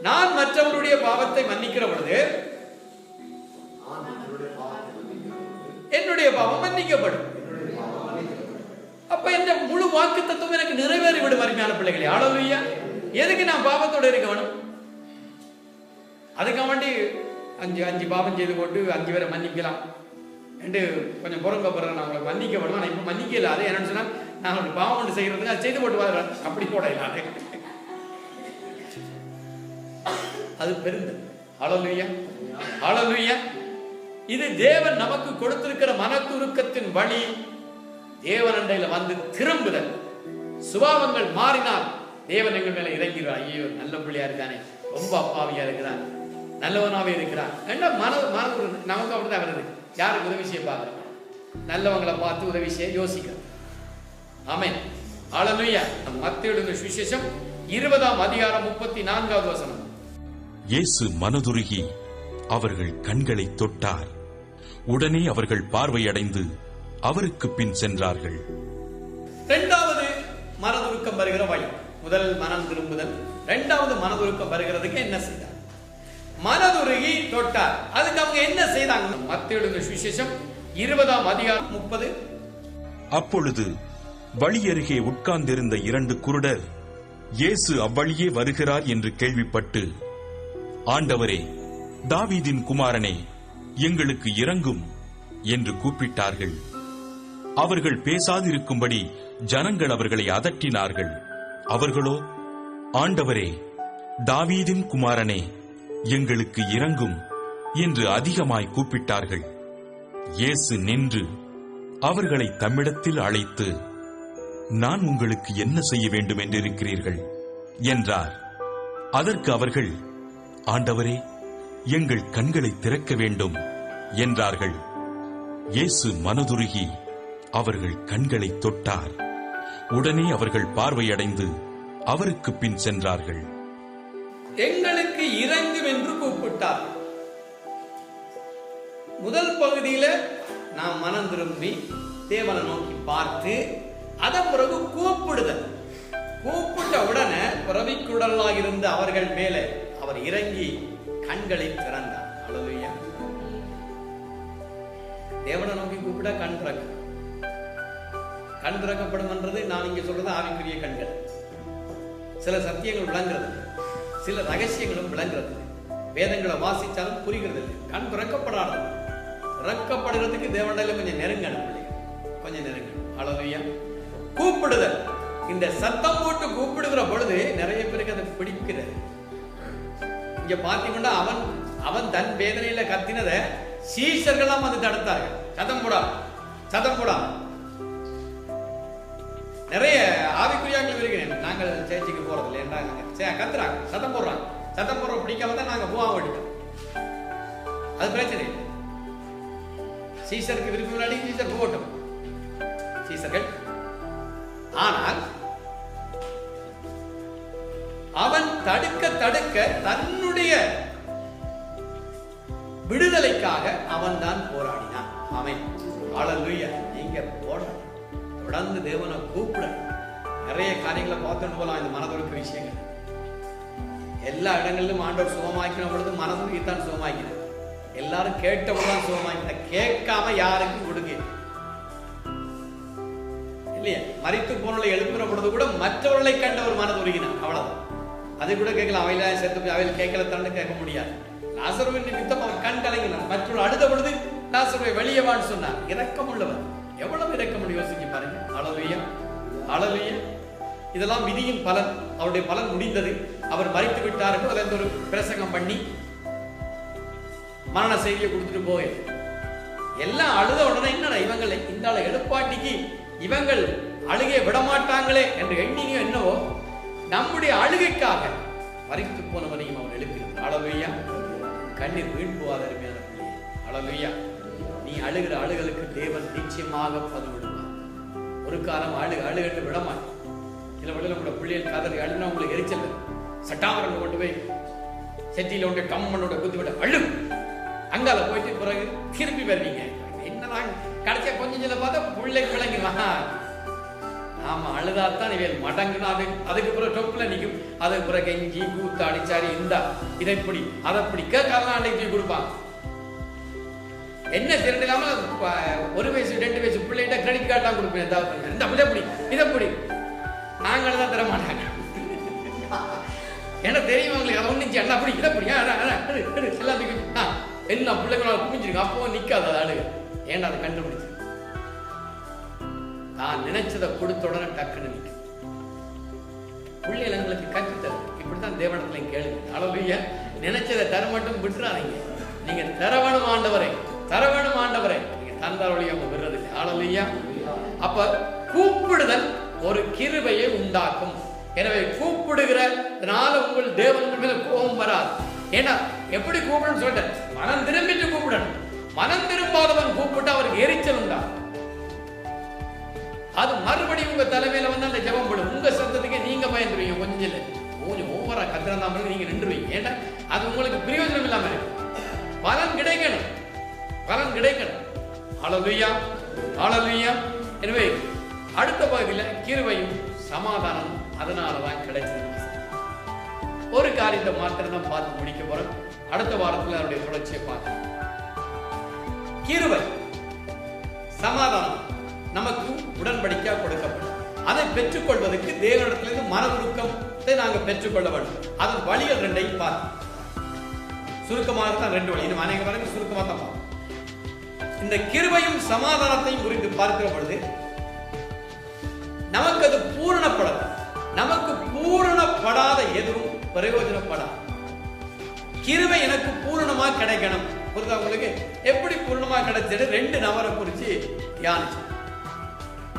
நான் மற்றவருடைய பாவத்தை மன்னிக்கிற பொழுது என்னுடைய பாவம் மன்னிக்கப்படும். அப்ப இந்த முழு வாக்கு தத்துவம் எனக்கு நிறைவேறிவிடும். அருமையான பிள்ளைகளே, ஹல்லேலூயா. எதுக்கு நான் பாவத்தோட இருக்க வேணும்? அதுக்காக வேண்டி 5 பாவம் செய்து போட்டு 5 பேரை மன்னிக்கலாம் என்று கொஞ்சம் பொறுங்கப்படுறேன். நான் உங்களை மன்னிக்க வேணும், நான் இப்ப மன்னிக்கல. அது என்னன்னு சொன்னா நான் ஒரு பாவம் ஒன்று செய்யறதுக்கு அது செய்து போட்டு வாங்க, அப்படி போட இல்லாது. அது பெருந்தல். ஹல்லேலூயா ஹல்லேலூயா. இது தேவன் நமக்கு கொடுத்திருக்கிற மனதுருக்கத்தின் வழி. தேவன் அண்டையில திரும்புதல். சுபாவங்கள் மாறினால் தேவன் எங்கள் மேல இறங்கிறார். ஐயோ நல்ல பிள்ளையா இருக்கானே, ரொம்ப அப்பாவியா இருக்கிறான், நல்லவனாவே இருக்கிறான். நமக்கு அப்படிதான் வருது. யாருக்கு உதவி செய்ய பார்க்கிறோம், நல்லவங்களை பார்த்து உதவி செய்ய யோசிக்கிறோம். ஆமென். ஹல்லேலூயா. மத்தேயு சுவிசேஷம் 20ஆம் அதிகாரம் 34வது வசனம். இயேசு மனதுருகி அவர்கள் கண்களை தொட்டார். உடனே அவர்கள் பார்வையடைந்து அவருக்கு பின் சென்றார்கள். இரண்டாவது மனதுருக்கம் வருகிற வழி. முதல் மனம் திரும்புதல், இரண்டாவது மனதுருக்கம் வருகிறதுக்கு என்ன செய்தார்? மனதுருகி தொட்டார். அதுக்கு அவங்க என்ன செய்தாங்க? மத்தேயு சுவிசேஷம் 20ஆம் அதிகாரம் 30. அப்பொழுது வழி அருகே உட்கார்ந்திருந்த 2 குருடர் இயேசு அவ்வழியே வருகிறார் என்று கேள்விப்பட்டு, ஆண்டவரே, தாவீதின் குமாரனே, எங்களுக்கு இரங்கும் என்று கூப்பிட்டார்கள். அவர்கள் பேசாதிருக்கும்படி ஜனங்கள் அவர்களை அதட்டினார்கள். அவர்களோ, ஆண்டவரே, தாவீதின் குமாரனே, எங்களுக்கு இரங்கும் என்று அதிகமாய் கூப்பிட்டார்கள். இயேசு நின்று அவர்களை தம்மிடத்தில் அழைத்து, நான் உங்களுக்கு என்ன செய்ய வேண்டும் என்றிருக்கிறீர்கள் என்றார். அதற்கு அவர்கள், ஆண்டவரே, எங்கள் கண்களை திறக்க வேண்டும் என்றார்கள். இயேசு மனதுருகி அவர்கள் கண்களை தொட்டார். உடனே அவர்கள் பார்வையடைந்து அவருக்கு பின் சென்றார்கள். எங்களுக்கு இறங்கும் என்று கூப்பிட்டார். முதல் பகுதியில நாம் மனம் திரும்பி தேவனை நோக்கி பார்த்து, அதன் பிறகு கூப்பிடுதல். கூப்பிட்ட உடனே பிறவிக்குடலாக இருந்த அவர்கள் மேலே அவர் இறங்கி கண்களை திறந்தார். அல்லேலூயா. தேவனை நோக்கி கூப்பிட கண் திறக்கும். கண் திறக்கப்படும் என்றது நான் இங்க சொல்றது ஆவிக்குரிய கண்கள். சில சத்தியங்கள் விளங்குறது, சில ரகசியங்களும் விளங்குறது, வேதங்களை வாசிச்சாலும் புரிகிறது இல்லை. கண் திறக்கப்படாது. திறக்கப்படுறதுக்கு தேவனால கொஞ்சம் நெருங்கணும், கொஞ்சம் நெருங்கணும். அல்லேலூயா. கூப்பிடுதல். இந்த சத்தம் போட்டு கூப்பிடுகிற பொழுது நிறைய பேருக்கு அதை பிடிக்கிறது. இங்க பாத்தீங்கன்னா அவன் தன் வேதனையில கத்தினத சீஷர்களாம் வந்து தடுத்தார்கள். சத்தம் போடா, சத்தம் போடா. நிறைய ஆவிக்குரியாக்கள் இருக்கிறேன். நாங்கள் சேர்ச்சிக்கு போறது இல்லை, கத்துறாங்க, சத்தம் போடுறாங்க. சத்தம் போடுற பிடிக்காம தான் நாங்க போவாங்க விட்டோம். அது பிரச்சனை இல்லை. சீசருக்கு விருப்பம் முன்னாடி சீசர் போகட்டும், சீசர்கள். ஆனால் அவன் தடுக்க தடுக்க தன்னுடைய விடுதலைக்காக அவன் தான் போராடினான். ஆமென். அல்லேலூயா. நீங்க போராட தொடர்ந்து தேவனை கூப்பிட நிறைய காரியங்களை பார்த்துட்டு போலாம். இந்த மனதுருக்க விஷயங்கள் எல்லா இடங்களிலும் ஆண்டவர் சுகமாக்கின பொழுது மனதுருக்கித்தான் சுகமாக்கினார். எல்லாரும் கேட்டவங்கதான் சுகமாக்கினார். கேட்காம யாருக்கும் கொடுங்க இல்லையா? மரித்து போனவர்களை எழுப்புற பொழுது கூட மற்றவர்களை கண்டவர் மனதுருகினார். அவ்வளவுதான். அதை கூட கேட்கலாம். அவையில சேர்த்து போய் அவையில் கேட்கல தண்டு கேட்க முடியாது. லாசருவின் நிமித்தம் அவர் கண் கலங்கினார். மற்றவர்கள் அழுத பொழுது லாசருவை வெளியேவான்னு சொன்னார். இரக்கம் உள்ளவர். எவ்வளவு இரக்கம் யோசிச்சு பாருங்க. அல்லேலூயா, அல்லேலூயா. இதெல்லாம் விதியின் பலன். அவருடைய பலன் முடிந்தது. அவர் மரித்து விட்டார்கள். அதில் ஒரு பிரசங்கம் பண்ணி மரண செய்தியை கொடுத்துட்டு போய் எல்லாம் அழுத உடனே என்னடா இவங்களை இந்த எழுப்பாட்டிக்கு இவங்கள் அழுகை விடமாட்டாங்களே என்று எண்ணினோ என்னவோ, நம்முடைய அழுகைக்காக மரித்து போனவனையும் அவர் எழுப்பினார். அல்லேலூயா. கண்ணீர் வீழ்போவாத அருமையான பிள்ளை. அல்லேலூயா. நீ அழுகிற அழுகளுக்கு தேவன் நிச்சயமாக பதில் விடுவார். ஒரு காலம் அழுகட்டு விடமாட்டேன். சில வழியில் உங்களோட பிள்ளைகள் கதறி அழுனா உங்களுக்கு எரிச்சல் சட்டாமரம் கொண்டு போய் செட்டியில உங்க கம்மனோட குத்தி விட அழு. அங்கால போயிட்டு பிறகு திருப்பி வருவீங்க. என்னதான் கடைசியா கொஞ்சம் சில பார்த்தா பிள்ளைக்கு விளங்குவா. ஆமா, அழுதாத்தான் இவன் மடங்குனா அதுக்கு பிறகு டொப்புல நிற்கும். அதுக்கு பிறகு கெஞ்சி கூத்தாடி சாரி இந்தா இதை பிடி அதை பிடி கேட்கலாம் அன்னைக்கு கொடுப்பாங்க. என்ன திரண்டு இல்லாம 1 வயசு 2 வயசு பிள்ளைகிட்ட கிரெடிட் கார்டு தான் கொடுப்பேன். இந்த பிள்ளை பிடி இதை பிடி. நாங்கள் தான் தர மாட்டாங்க. ஏன்னா தெரியும் அவங்களுக்கு அதை ஒன்றுச்சு எல்லாம் அப்படி இதை பிடி எல்லாத்துக்கும் என்ன பிள்ளைங்களோட குமிஞ்சிருக்கு. அப்போ நிற்காது அது அழுகு. ஏன்னா அதை கண்டுபிடிச்சு நான் நினைச்சதை கொடுத்த உடனே டக்குன்னு நிற்கும். பிள்ளைகள் எங்களுக்கு கற்றுத்தரும். இப்படித்தான் தேவனத்துல கேளுங்க. அல்லேலூயா. நினைச்சதை தர மட்டும் விட்டுறாதீங்க. நீங்க தரவணும் ஆண்டவரே, தரவணும் ஆண்டவரே. நீங்க தந்தாரோடைய அவங்க விடுறதில்லை. அல்லேலூயா. அப்ப கூப்பிடுதல் ஒரு கிருபையை உண்டாக்கும். எனவே கூப்பிடுகிறதுனால உங்கள் தேவன் மேல கோபம் வராது. ஏன்னா எப்படி கூப்பிடணும் சொல்லிட்டேன். மனம் திரும்பிட்டு கூப்பிடணும். மனம் திரும்பாதவன் கூப்பிட்டு அவருக்கு எரிச்சல் உண்டாகும். அது மறுபடியும் உங்க தலைமையில வந்து அந்த ஜெபம் போடும். உங்க சத்தத்துக்கு நீங்க பயந்துருவீங்க. கொஞ்சம் ஓவரா கத்திரந்தாம நீங்க நின்றுவீங்க. ஏன்னா அது உங்களுக்கு பிரயோஜனம் இல்லாம இருக்கு. பலன் கிடைக்கணும், பலன் கிடைக்கணும். அல்லேலூயா, அல்லேலூயா. எனவே அடுத்த பகுதியில் கிருபையும் சமாதானம் அதனாலதான் கிடைச்சது. ஒரு காரியத்தை மாத்திரம் தான் பார்த்து முடிக்க போறோம். அடுத்த வாரத்தில் அவருடைய தொடர்ச்சியை பார்க்கலாம். கிருபை சமாதானம் நமக்கு உடன்படிக்கையாக கொடுக்கப்படும். அதை பெற்றுக்கொள்வதற்கு தேவனிடத்திலிருந்து மனதுருக்கத்தை நாங்கள் பெற்றுக்கொள்ள வேண்டும். அதன் வழிகள் 2ஐயும் பார்த்தோம். சுருக்கமாக தான் 2 வழி. இன்னும் அநேக வரைக்கும் சுருக்கமாக தான் பார்ப்போம். இந்த கிருபையும் சமாதானத்தையும் குறித்து பார்க்கிற பொழுது நமக்கு அது பூரணப்படாது. நமக்கு பூரணப்படாத எதுவும் பிரயோஜனப்படாது. கிருபை எனக்கு பூரணமா கிடைக்கணும். புரியுதா உங்களுக்கு? எப்படி பூரணமா கிடைச்சது? 2 நபரை குறிச்சு தியானிச்சு.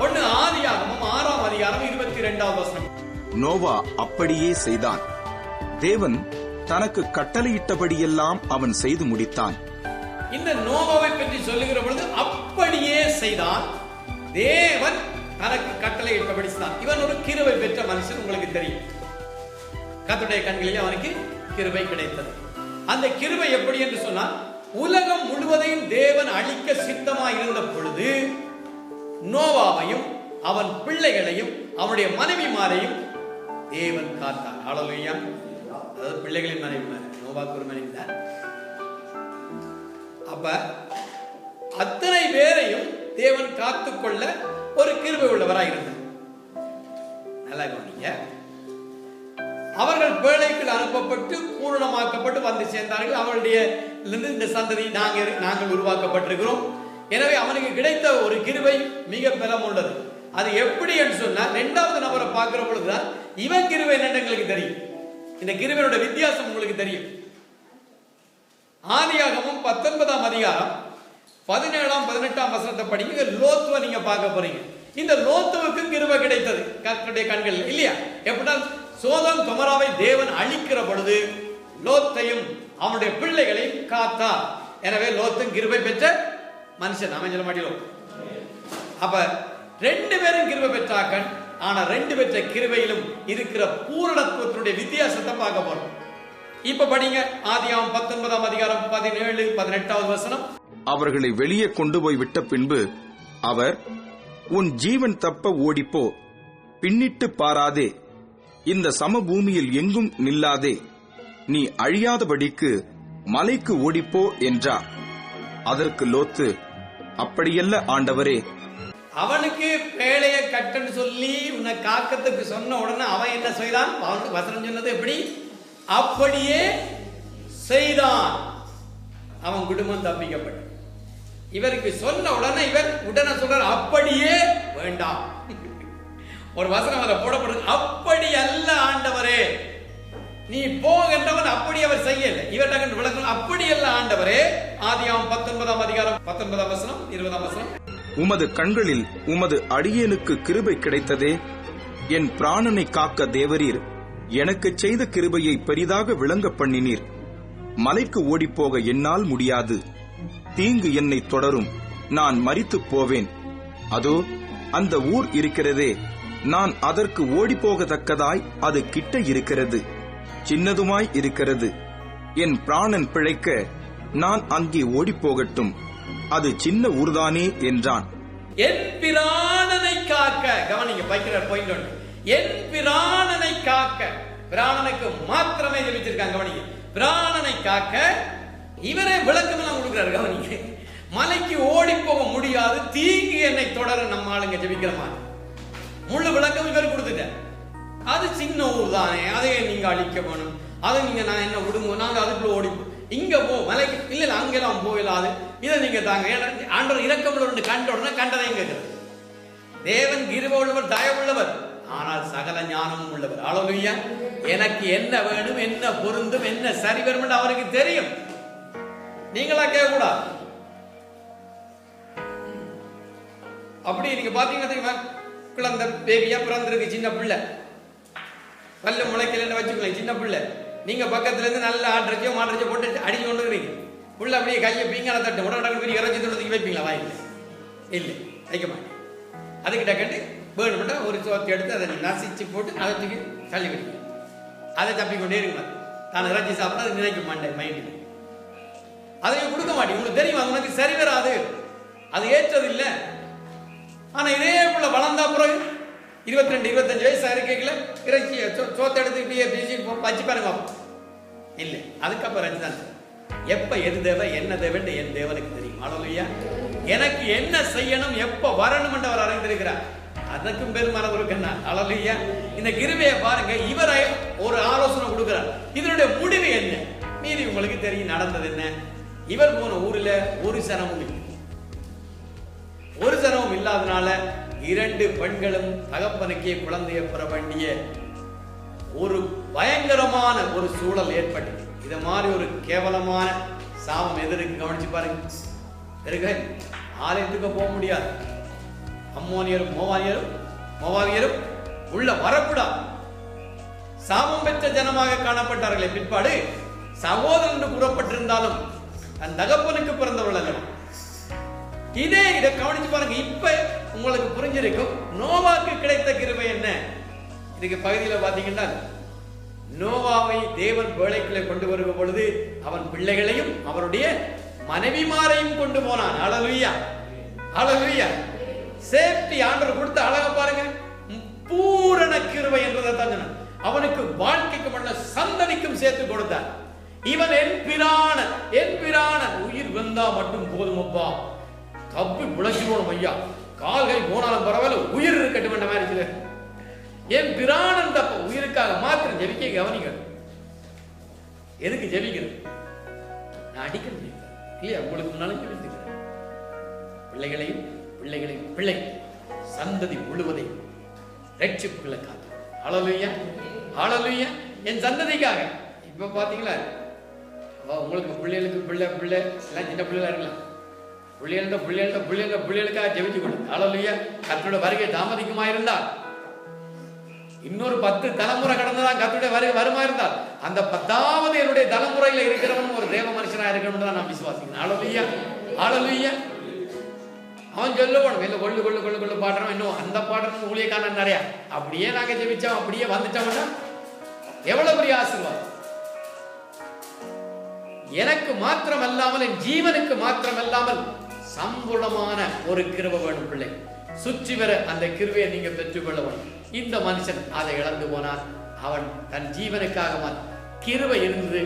ஒண்ணு ஆதியாகமம் 6ஆம் அதிகாரம் 22வது வசனம். நோவா அப்படியே செய்தான். தேவன் தனக்கு கட்டளையிட்டபடியெல்லாம் அவன் செய்து முடித்தான். இந்த நோவாவை பற்றி சொல்லுகிற பொழுது அப்படியே செய்தான். தேவன் தனக்கு கட்டளையிட்டபடி செய்தான். இவன் ஒரு கிருபை பெற்ற மனுஷன். உங்களுக்கு தெரியும், கர்த்தருடைய கண்களிலே அவனுக்கு கிருபை கிடைத்தது. அந்த கிருபை எப்படி என்று சொன்னால், உலகம் முழுவதையும் தேவன் அழிக்க சித்தமாய் இருந்த பொழுது நோவாவையும் அவன் பிள்ளைகளையும் அவனுடைய மனைவிமாரையும் தேவன் காத்தார். ஹல்லேலூயா. அதாவது பிள்ளைகளின் மனைவிமார், நோவாவுக்கு ஒரு மனைவி தான். அப்ப அத்தனை பேரையும் தேவன் காத்துக்கொள்ள ஒரு கிருபை உள்ளவராய் இருந்தார். நல்லா கவனிங்க. அவர்கள் பேழைக்குள் அனுப்பப்பட்டு பூரணமாக்கப்பட்டு வந்து சேர்ந்தார்கள். அவருடைய இந்த சந்ததி நாங்கள் உருவாக்கப்பட்டிருக்கிறோம். எனவே அவனுக்கு கிடைத்த ஒரு கிருபை மிக பலம் உள்ளது. அது எப்படி என்று சொன்னா, 2வது நபரை பார்க்கிற பொழுதுதான் இவன் கிருபை என்னன்னு எங்களுக்கு தெரியும். இந்த கிருபையோட வித்தியாசம் உங்களுக்கு தெரியும். ஆதியாகமம் 19ஆம் அதிகாரம் 17ஆம் 18ஆம் வசனத்தை படிங்க. லோத்துவை நீங்க பார்க்க போறீங்க. இந்த லோத்துவுக்கு கிருபை கிடைத்தது கர்த்தருடைய கண்கள் இல்லையா? எப்படின்னா, சோதம் கொமோராவை தேவன் அழிக்கிற பொழுது லோத்தையும் அவனுடைய பிள்ளைகளையும் காத்தார். எனவே லோத்தும் கிருபை பெற்ற மனுஷன். அமைஞ்சல மாட்டிலோ. அப்ப 2 பேரும் கிருபை பெற்றாக்கள். ஆனா 2 பெற்ற கிருபையிலும் இருக்கிற பூரணத்துவத்தினுடைய வித்தியாசத்தை பார்க்க போறோம். இப்ப படிங்க ஆதியாகமம் 19ஆம் அதிகாரம் 17 18வது வசனம். அவர்களை வெளியே கொண்டு போய் விட்ட பின்பு அவர், உன் ஜீவன் தப்ப ஓடிப்போ, பின்னிட்டு பாராதே, இந்த சமபூமியில் எங்கும் நில்லாதே, நீ அழியாதபடிக்கு மலைக்கு ஓடிப்போ என்றார். அதற்கு லோத்து, அப்படியல்ல ஆண்டவரே. அவனுக்கு பேழைய கட்டன்னு சொல்லி உன்னை காக்கத்துக்கு சொன்ன உடனே அவன் என்ன செய்தான்? அவனுக்கு வசனம் சொன்னது எப்படி? அப்படியே செய்தான். அவன் குடும்பம் தப்பிக்கப்பட்ட. இவருக்கு சொன்ன உடனே இவர் உடனே சொல்றார், அப்படியே வேண்டாம். ஒரு வசனம் அதில் போடப்படுது, அப்படி அல்ல ஆண்டவரே, நீ போகின்றவன் அப்படி அவர் செய்யல. இவர்கிட்ட விளக்கம், அப்படி அல்ல ஆண்டவரே. ஆதியாகமம் 19ஆம் அதிகாரம் 19ஆம் வசனம் 20ஆம் வசனம். உமது கண்களில் உமது அடியேனுக்கு கிருபை கிடைத்ததே, என் பிராணனை காக்க தேவரீர் எனக்கு செய்த கிருபையை பெரிதாக விளங்க பண்ணினீர். மலைக்கு ஓடிப்போக என்னால் முடியாது. தீங்கு என்னை தொடரும், நான் மரித்து போவேன். அதோ அந்த ஊர் இருக்கிறதே, நான் அதற்கு ஓடிப்போகத்தக்கதாய் அது கிட்ட இருக்கிறது, சின்னதுமாய் இருக்கிறது. என் பிராணன் பிழைக்க நான் அங்கே ஓடிப்போகட்டும், அது சின்ன ஊர்தானே என்றான். என் பிராணனை காக்க, கவனிங்க, பைக்கிறார் பாயிண்ட் ஒன்று. என் பிராணனை காக்க, பிராணனுக்கு மாத்திரமே ஜெபிச்சிருக்காங்க. கவனிங்க, பிராணனை காக்க இவரே விளக்கம் எல்லாம் கொடுக்கிறாரு. கவனிங்க, மலைக்கு ஓடி போக முடியாது, தீங்கு என்னை தொடர நம்ம ஆளுங்க ஜெபிக்கிற மாதிரி முழு விளக்கம் இவர் கொடுத்துட்டார். அது சின்ன ஊர் தானே, அதை நீங்க அழிக்க வேணும், அதை நீங்க நான் என்ன விடுங்க, நாங்க அதுக்குள்ள ஓடி இங்க போ மலைக்கு இல்ல அங்கெல்லாம் போயிடாது, இதை நீங்க தாங்க. ஆண்டவர் இரக்கம் உள்ளவர் கண்ட உடனே கண்டதையும் கேட்கிறது. தேவன் கிருபை உள்ளவர், தயவுள்ளவர், ஆனால் சகல ஞானமும் உள்ளவர். ஹல்லேலூயா. எனக்கு என்ன வேணும், என்ன பொருந்தும், என்ன சரி வரும் என்று அவருக்கு தெரியும். நீங்களா கேட்க கூடாது. அப்படி நீங்க பாத்தீங்கன்னா, குழந்தை பேபியா பிறந்திருக்கு, சின்ன பிள்ளை, பல்லு முளைக்கலன்னு வச்சுக்கலாம், சின்ன பிள்ளை. நீங்க பக்கத்துல இருந்து நல்ல ஆட்ரச்சியோ மாட்ரச்சியோ போட்டு அடிச்சு கொண்டு இருக்கிறீங்க. புள்ள அப்படியே கையை பீங்கான தட்டு உடனே பெரிய இறைச்சி தூக்கி வைப்பீங்களா வாயில? இல்லை, வைக்க மாட்டேன். அதுக்கிட்ட கண்டு வேணும்னா ஒரு சோத்தை எடுத்து அதை நசிச்சு போட்டு அதை தூக்கி தள்ளி விடுங்க. அதை தப்பிக்கொண்டே இருக்க மாட்டேன். தான் இறைச்சி சாப்பிட்டா அதை நினைக்க மாட்டேன் மைண்டில். அதையும் கொடுக்க மாட்டேன். உங்களுக்கு தெரியும், அது உனக்கு சரி வராது, அது ஏற்றது இல்லை. ஆனா இதே போல வளர்ந்தா பிறகு 22-25 வயசு இருக்கல இறைச்சி சோத்தை எடுத்துக்கிட்டே பேசி வச்சு பாருங்க. இல்லை, அதுக்கப்புறம் இறைச்சி தான். எப்ப எது தேவை, என்ன தேவைன்னு என் தேவனுக்கு தெரியும். ஹல்லேலூயா. எனக்கு என்ன செய்யணும், எப்ப வரணும் என்று அவர் அறிந்திருக்கிறார். அதற்கும் பெருமான ஒரு கண்ணா. ஹல்லேலூயா. இந்த கிருபையை பாருங்க, இவரை ஒரு ஆலோசனை கொடுக்கிறார். இதனுடைய முடிவு என்ன, மீதி உங்களுக்கு தெரியும். நடந்தது என்ன? இவர் போன ஊர்ல ஒரு சனமும் இல்லை. ஒரு சனமும் இல்லாதனால 2 பெண்களும் தகப்பனுக்கே குழந்தையை பெற வேண்டிய ஒரு பயங்கரமான ஒரு சூழல் ஏற்பட்டது. இத மாதிரி ஒரு கேவலமான சாபம் எதிர்க்கு கவனிச்சு பாருங்க. இருக்க ஆலயத்துக்கு போக முடியாது. அம்மோனியரும் மோவாவியரும் உள்ள வரக்கூடாது. சாபம் பெற்ற ஜனமாக காணப்பட்டார்களே. பிற்பாடு சகோதரன் என்று கூறப்பட்டிருந்தாலும் தன் தகப்பனுக்கு பிறந்தவள் அல்ல. இதை கவனிச்சு பாருங்க. இப்ப உங்களுக்கு புரிஞ்சிருக்கும் நோவாக்கு கிடைத்த கிருபை என்ன. இதுக்கு பகுதியில் பாத்தீங்கன்னா, நோவாவை தேவன் வேலைக்குள்ளே கொண்டு வருகிற பொழுது அவன் பிள்ளைகளையும் அவருடைய மனைவிமாரையும் கொண்டு போனான். ஹல்லேலூயா, ஹல்லேலூயா. சேஃப்டி ஆண்டவர் கொடுத்த அழகா பாருங்க. பூரண கிருபை என்றதை தான் சொன்னான். அவனுக்கு வாழ்க்கைக்கு பண்ண சந்ததிக்கும் சேர்த்து கொடுத்தார். இவன் என் பிரான உயிர் வந்தா மட்டும் போதுமப்பா, தப்பி பிழைச்சு போகணும் ஐயா, கால்கள் போனாலும் பரவாயில்ல, உயிர் இருக்கட்டும் என்ற மாதிரி என் பிராணன் தப்ப உயிருக்காக மாத்திரம் ஜெபிக்க கவனிக்க. எதுக்கு ஜெபிக்கிறது? நான் அடிக்கிறது இல்லையா? உங்களுக்கு முன்னாலும் ஜெபித்துக்கிறேன். பிள்ளைகளையும் பிள்ளை சந்ததி முழுவதையும் ரட்சிப்புகளை காத்து. ஹல்லேலூயா, ஹல்லேலூயா. என் சந்ததிக்காக. இப்ப பாத்தீங்களா, உங்களுக்கு பிள்ளைகளுக்கு பிள்ளை எல்லாம் சின்ன பிள்ளைகளா இருக்கலாம். பிள்ளைகளுக்காக ஜெபிச்சு கொடு. ஹல்லேலூயா. கர்த்தருடைய வருகை தாமதிக்குமா இருந்தால், இன்னொரு 10 தலைமுறை கடந்துதான் கர்த்தருடைய வருகை வருமா இருந்தால், அந்த 10வது என்னுடைய தலைமுறையில இருக்கிறவன் ஒரு தேவ மனுஷனா இருக்கணும் தான் நான் விசுவாசிக்கிறேன். ஹல்லேலூயா, ஹல்லேலூயா. அவன் சொல்லுவான் வெளில கொள்ளு பாடுறான். இன்னும் அந்த பாடுறது ஊழியக்காரன் நிறையா. அப்படியே நாங்க ஜெபிச்சோம், அப்படியே வந்துட்டோம்னா எவ்வளவு பெரிய ஆசீர்வாதம். எனக்கு மாத்திரம் அல்லாமல், என் ஜீவனுக்கு மாத்திரம் அல்லாமல் சம்பூர்ணமான ஒரு கிருபை வேணும். பிள்ளை சுற்றி வர அந்த கிருபையை நீங்க பெற்றுக்கொள்ள வேண்டும். இந்த மனுஷன் அதை இழந்து போனான். அவன் தன் ஜீவனுக்காக கிருபை இருந்தது.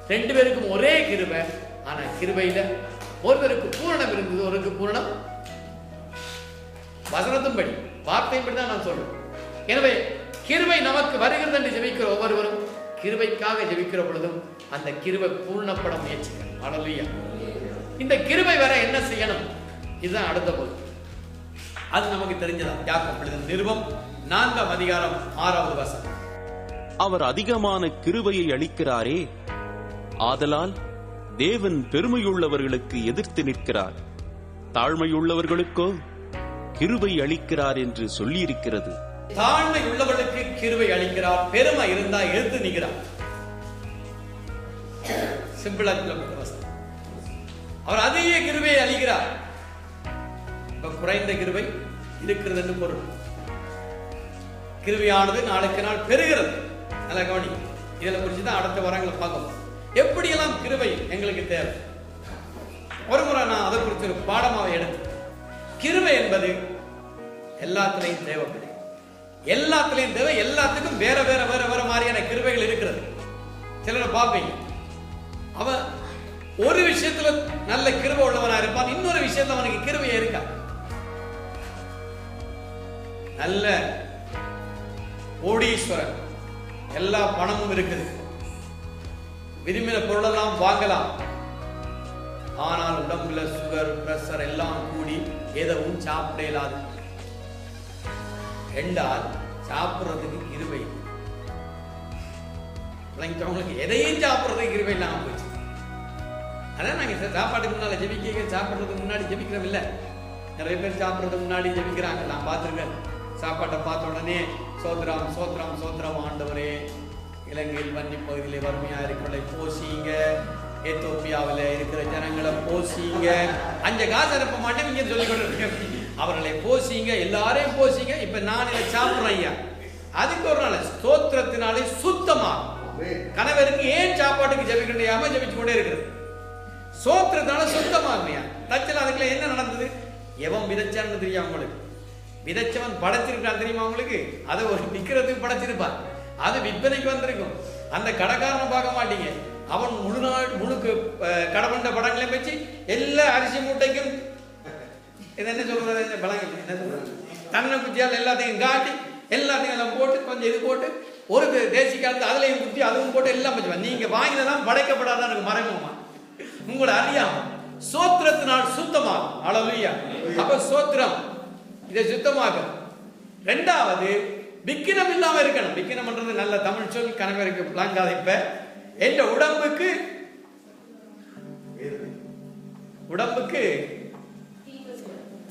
2 பேருக்கும் ஒரே கிருபை. ஆனா கிருபையில ஒருவருக்கு பூரணம் இருந்தது, ஒருக்கு பூரணம் வசனத்தும் படி வார்த்தையும் படி தான் நான் சொல்றேன். எனவே கிருபை நமக்கு வருகிறது என்று ஜெபிக்கிற ஒவ்வொருவரும் கிருபைக்காக ஜெபிக்கிற பொழுதும் அந்த கிருபை பூர்ணப்பட முயற்சிக்கணும். ஹல்லேலூயா. இந்த கிருபை வர என்ன செய்யணும்? இதுதான் அடுத்த போது. அது நமக்கு தெரிஞ்சதா? யாக்கோபு நிருபம் 4ஆம் அதிகாரம் 6வது வசனம். அவர் அதிகமான கிருபையை அளிக்கிறாரே, ஆதலால் தேவன் பெருமையுள்ளவர்களுக்கு எதிர்த்து நிற்கிறார், தாழ்மையுள்ளவர்களுக்கோ கிருபை அளிக்கிறார் என்று சொல்லியிருக்கிறது. தாழ்மை உள்ளவர்களுக்கு கிருபை அளிக்கிறார், பெருமை இருந்தா எதிர்த்து நிற்கிறார். சிம்பிளா சொல்லப்பட்ட வசனம். அவர் அதிக கிருபையை அளிக்கிறார். குறைந்த கிருபை இருக்கிறது என்று பொருள். கிருபையானது நாளுக்கு நாள் பெறுகிறது. நல்ல கவனி. இதுல குறிச்சுதான் அடுத்த வாரங்களை பார்க்கணும். எப்படியெல்லாம் கிருபை எங்களுக்கு தேவை. ஒரு முறை நான் அதை குறித்து ஒரு பாடமாக எடுத்து, கிருபை என்பது எல்லாத்திலையும் தேவைப்படும். எல்லாத்திலையும் தேவை. எல்லாத்துக்கும் வேற வேற வேற வேற மாதிரியான கிருபைகள் இருக்கிறது. சிலரை பார்ப்பீங்க, அவன் ஒரு விஷயத்துல நல்ல கிருபை உள்ளவனா இருப்பான், இன்னொரு விஷயத்துல அவனுக்கு கிருபையே இருக்கா. நல்ல கோடீஸ்வரன், எல்லா பணமும் இருக்குது, விரும்பின பொருளெல்லாம் வாங்கலாம். ஆனால் உடம்புல சுகர் பிரஷர் எல்லாம் கூடி எதுவும் சாப்பிட இயலாது என்றால் சாப்பிடுறதுக்கு கிருபை. எதையும் சாப்பிடுறதுக்கு கிருபை இல்லாம போச்சு. அதான் நாங்க சாப்பாட்டுக்கு முன்னால ஜெபிக்க, சாப்பிடுறதுக்கு முன்னாடி ஜெபிக்கிறோம் இல்ல. நிறைய பேர் சாப்பிடுறதுக்கு முன்னாடி ஜெபிக்கிறாங்க, நான் பார்த்திருக்கேன். சாப்பாட்டை பார்த்த உடனே சோத்ரம் சோத்ரம் சோத்ரம் ஆண்டவரே, இலங்கையில் வன்னி பகுதியிலே வறுமையா இருக்கிறவர்களை போசிங்க, எத்தோப்பியாவில் இருக்கிற ஜனங்களை போசிங்க, 5 காசு அனுப்ப மாட்டேன் நீங்க சொல்லிக் கொண்டு அவர்களை போசிங்க, எல்லாரையும் போசிங்க. இப்ப நான் இதை சாப்பிடுறேன் ஐயா, அதுக்கு ஒரு நாள் ஸ்தோத்திரத்தினாலே சுத்தமா கணவருக்கு ஏன் சாப்பாட்டுக்கு ஜெபிக்கணும் ஜெபிச்சு கொண்டே இருக்கிறது. சோத்திரத்தினால சுத்தமாகலையா தச்சல. அதுக்குள்ள என்ன நடந்தது? எவன் விதைச்சான்னு தெரியும் அவங்களுக்கு. விதைச்சவன் படைச்சிருக்கான் தெரியுமா அவங்களுக்கு? அதை ஒரு விற்கிறதுக்கு படைச்சிருப்பான், அது விற்பனைக்கு வந்திருக்கும். அந்த கடைக்காரனை பார்க்க மாட்டீங்க, அவன் முழுக்கு கடவுண்ட படங்களையும் வச்சு எல்லா அரிசி மூட்டைக்கும் இது என்ன சொல்றது பழங்கள் என்ன சொல்றது தன்னை குச்சியால் எல்லாத்தையும் காட்டி எல்லாத்தையும் எல்லாம் போட்டு கொஞ்சம் இது போட்டு ஒரு தேசி காலத்து அதுலையும் குத்தி அதுவும் போட்டு எல்லாம் வச்சுவான். நீங்க வாங்கினதான் படைக்கப்படாதான் எனக்கு மறைமுகமா உங்களை அறியாம சோத்திரத்தினால் சுத்தமா. ஹல்லேலூயா. அப்ப சோத்திரம் இதை சுத்தமாக்கும். ரெண்டாவது விக்கிரம் இல்லாம இருக்கணும். விக்கிரம்ன்றது நல்ல தமிழ் சொல், கணவருக்கு விளங்காத. இப்ப என்ற உடம்புக்கு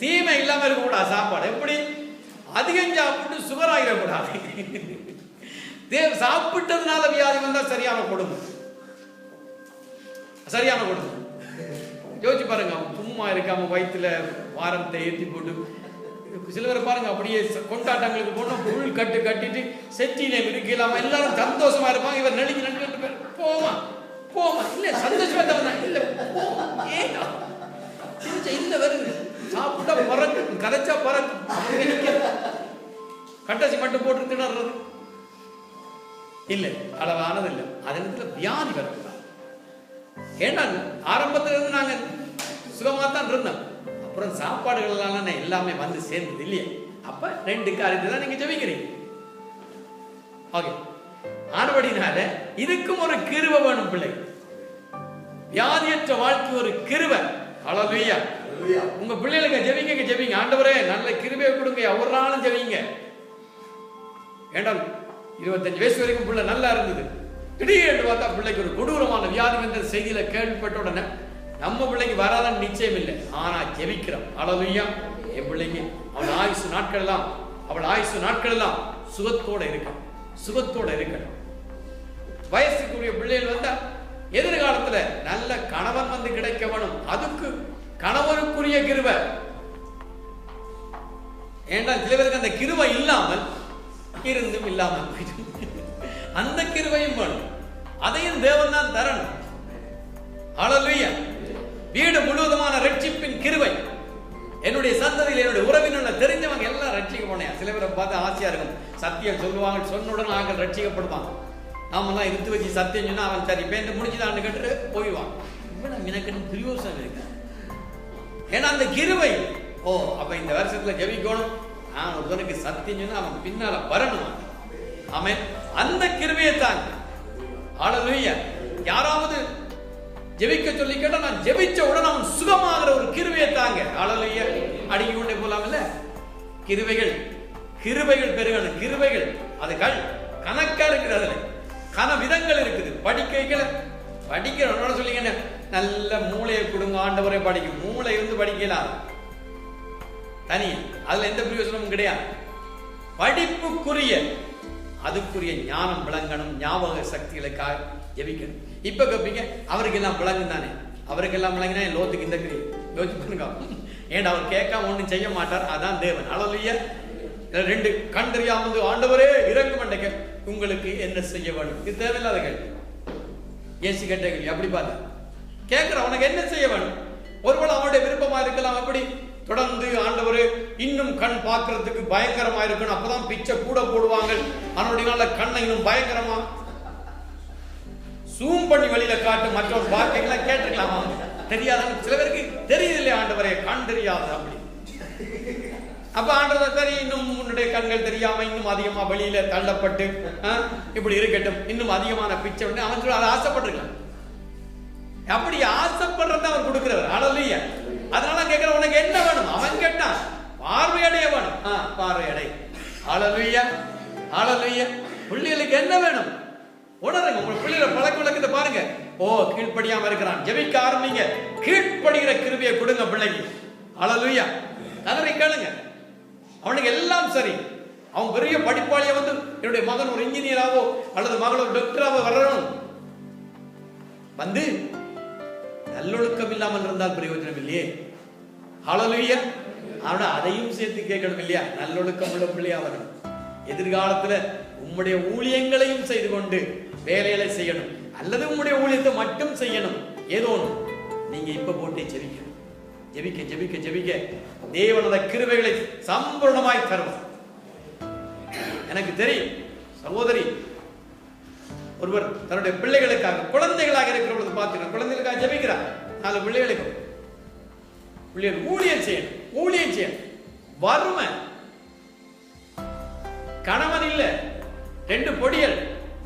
தீமை இல்லாம இருக்கக்கூடாது. சாப்பாடு எப்படி அதிகம் சாப்பிட்டு சுகர் ஆகிடக்கூடாது. சாப்பிட்டதுனால வியாதி வந்தா சரியான கொடுமை. யோசிச்சு பாருங்க. சும்மா இருக்காம வயிற்றுல வாரத்தை ஏற்றி போட்டு சிலவரை பாருங்க, அப்படியே கொண்டாட்டங்களுக்கு போனா புல் கட்டிட்டு செட்டியில இருக்கலாம், எல்லாரும் சந்தோஷமா இருப்பாங்க. இவர் நெடுங்கி நட்டு போமா இல்ல சந்தோஷமா தான் இல்ல இல்ல வருது. சாப்பிட்டா பறக்கும், கரைச்சா பறக்கும். கட்டாசி மட்டும் போட்டு திணறது இல்ல, அளவானது இல்ல. அதே நேரத்தில் வியாதி வரக்கூடாது. ஏன்னா ஆரம்பத்துல இருந்து நாங்க சுகமா தான் இருந்தோம். அப்புறம் சாப்பாடுகள் எல்லாமே வந்து சேர்ந்தது இல்லையா? அப்ப 2 காரியத்தை தான் நீங்க ஜெபிக்கிறீங்க. ஓகே, ஆனபடினால இதுக்கும் ஒரு கிருபை வேணும். பிள்ளை வியாதியற்ற வாழ்க்கை ஒரு கிருபை. ஹல்லேலூயா. உங்க பிள்ளைகளுக்கு ஜெபிங்க. ஆண்டவரே நல்ல கிருபையை கொடுங்க. ஒரு நாளும் ஜெபிங்க. ஏண்டா 25 வயசு வரைக்கும் பிள்ளை நல்லா இருந்தது. திடீர்னு பார்த்தா பிள்ளைக்கு ஒரு கொடூரமான வியாதி என்ற செய்தியில கேள்விப்பட்ட உடனே நம்ம பிள்ளைக்கு வராதான்னு நிச்சயம் இல்லை. ஆனா ஜெபிக்கிறோம். ஹல்லேலூயா. என் பிள்ளைங்க அவள் ஆயுசு நாட்கள் எல்லாம் சுகத்தோட இருக்கணும். வயசுக்குரிய பிள்ளைகள் வந்தா எதிர்காலத்துல நல்ல கணவன் வந்து கிடைக்க வேணும். அதுக்கு கணவனுக்குரிய கிருபை. ஏண்டா சில பேருக்கு அந்த கிருபை இல்லாமல் இருந்தும் இல்லாமல் அந்த கிருபையும் வேணும். அதையும் தேவன் தான் தரணும். ஹல்லேலூயா. வீடு முழுவதுமான ரட்சிப்பின் கிருபை. என்னுடைய சந்ததியில் என்னுடைய உறவினர் தெரிஞ்சவங்க எல்லாம் ரட்சிக்க போனேன். சில பேரை பார்த்து ஆசையா இருக்கும். சத்தியம் சொல்லுவாங்க, சொன்னுடன் நாங்கள் ரட்சிக்கப்படுவாங்க. நாமெல்லாம் இருத்து வச்சு சத்தியம் சொன்னா அவன் சரி பேருந்து முடிச்சுதான்னு கேட்டு போயிடுவான். எனக்கு பிரியோசனம் இருக்கு. ஏன்னா அந்த கிருபை. அப்ப இந்த வருஷத்துல ஜெபிக்கணும். நான் ஒருவனுக்கு சத்தியம் சொன்னா அவன் பின்னால வரணும். ஆமென். அந்த கிருபையை தாங்க. ஹல்லேலூயா. யாராவது ஜெபிக்க சொல்லி கேட்டா நான் ஜெபிச்ச உடனே அவன் சுகமாகிற ஒரு கிருபையை தாங்க. ஹல்லேலூயா. அடிக்கி கொண்டே போலாம் இல்ல? கிருபைகள் பெருகணும். கிருபைகள் அது கணக்கா இருக்கிறது. கனவிதங்கள் இருக்குது. படிக்கிறோம் சொல்லிங்க. நல்ல மூளையை கொடுங்க ஆண்டவரை படிக்கும். மூளை இருந்து படிக்கலாம் தனி, அதுல எந்த பிரயோஜனமும் கிடையாது. படிப்புக்குரிய அதுக்குரிய ஞானம் விளங்கணும். ஞாபக சக்திகளுக்காக ஜெபிக்கணும். இப்ப கப்பிங்க அவருக்கெல்லாம் விளங்கும் தானே. அவருக்கெல்லாம் விளங்கினா லோத்துக்கு இந்த கிரியை யோசிச்சு பண்ணுங்க. ஏன் அவர் கேட்காம ஒன்றும் செய்ய மாட்டார். அதான் தேவன். ஹல்லேலூயா. 2 கண் தெரியாம வந்து ஆண்டவரே இறங்கு மண்டைக்க உங்களுக்கு என்ன செய்ய வேண்டும்? இது தேவையில்லாத கேள்வி. ஏசி கேட்ட கேள்வி. அப்படி பார்த்தா கேட்கிற அவனுக்கு என்ன செய்ய வேண்டும்? ஒருவேளை அவனுடைய விருப்பமா இருக்கலாம். அப்படி தொடர்ந்து ஆண்டவரே இன்னும் கண் பார்க்கறதுக்கு பயங்கரமா இருக்கணும். அப்பதான் பிச்சை கூட போடுவாங்க. அவனுடைய கண்ணை இன்னும் பயங்கரமா சூம் பண்ணி வெளியில காட்டு. மற்றவன் பார்க்கல கேட்டுக்கலாமா? தெரியாத சில பேருக்கு தெரியுது இல்லையா? ஆண்டவரே கண் தெரியாது அப்படி. அப்ப ஆண்டவர் சரி இன்னும் உன்னுடைய கண்கள் தெரியாம இன்னும் அதிகமா வெளியில தள்ளப்பட்டு இப்படி இருக்கட்டும், இன்னும் அதிகமான பிச்சை அவன் அதை ஆசைப்பட்டிருக்கலாம். அப்படி ஆசைப்படுறத அவர் கொடுக்கிறவர். ஹல்லேலூயா. அதனால கேட்கிற உனக்கு என்ன வேணும்? அவன் கேட்டான் பார்வையடைய வேணும். பார்வையடை. ஹல்லேலூயா. ஹல்லேலூயா. பிள்ளைகளுக்கு என்ன வேணும் உணருங்க. உங்க பிள்ளைகளை பழக்க வழக்கத்தை பாருங்க. கீழ்ப்படியாம இருக்கிறான், ஜெபிக்க ஆரம்பிங்க. கீழ்ப்படுகிற கிருபையை கொடுங்க பிள்ளைக்கு. ஹல்லேலூயா. கதறி கேளுங்க. அவனுக்கு எல்லாம் சரி. அவன் பெரிய படிப்பாளிய வந்து என்னுடைய மகன் ஒரு இன்ஜினியராவோ அல்லது மகள் ஒரு டாக்டராவோ வரணும். வந்து நல்லொழுக்கம் இல்லாமல் இருந்தால் பிரயோஜனம் இல்லையே. ஹல்லேலூயா. அவனை அதையும் சேர்த்து கேட்கணும் இல்லையா? நல்லொழுக்கம் உள்ள பிள்ளையா வரணும். எதிர்காலத்துல உம்முடைய ஊழியங்களையும் செய்து கொண்டு வேலைகளை செய்யணும். அல்லது உம்முடைய ஊழியத்தை மட்டும் செய்யணும். ஏதோ ஒன்று நீங்க இப்ப போட்டு ஜெபிக்கணும். ஜெபிக்க ஜெபிக்க ஜெபிக்க தேவனோட கிருபைகளை சம்பூர்ணமாய் தரும். எனக்கு தெரியும் சகோதரி ஒருவர் தன்னுடைய பிள்ளைகளுக்காக, குழந்தைகளாக இருக்கிற பொழுது பார்த்தீங்கன்னா குழந்தைகளுக்காக ஜெபிக்கிறார். 4 பிள்ளைகளுக்கு ஊழியம் செய்யணும். வறுமை, கணவன் இல்ல, 2 பொடிகள்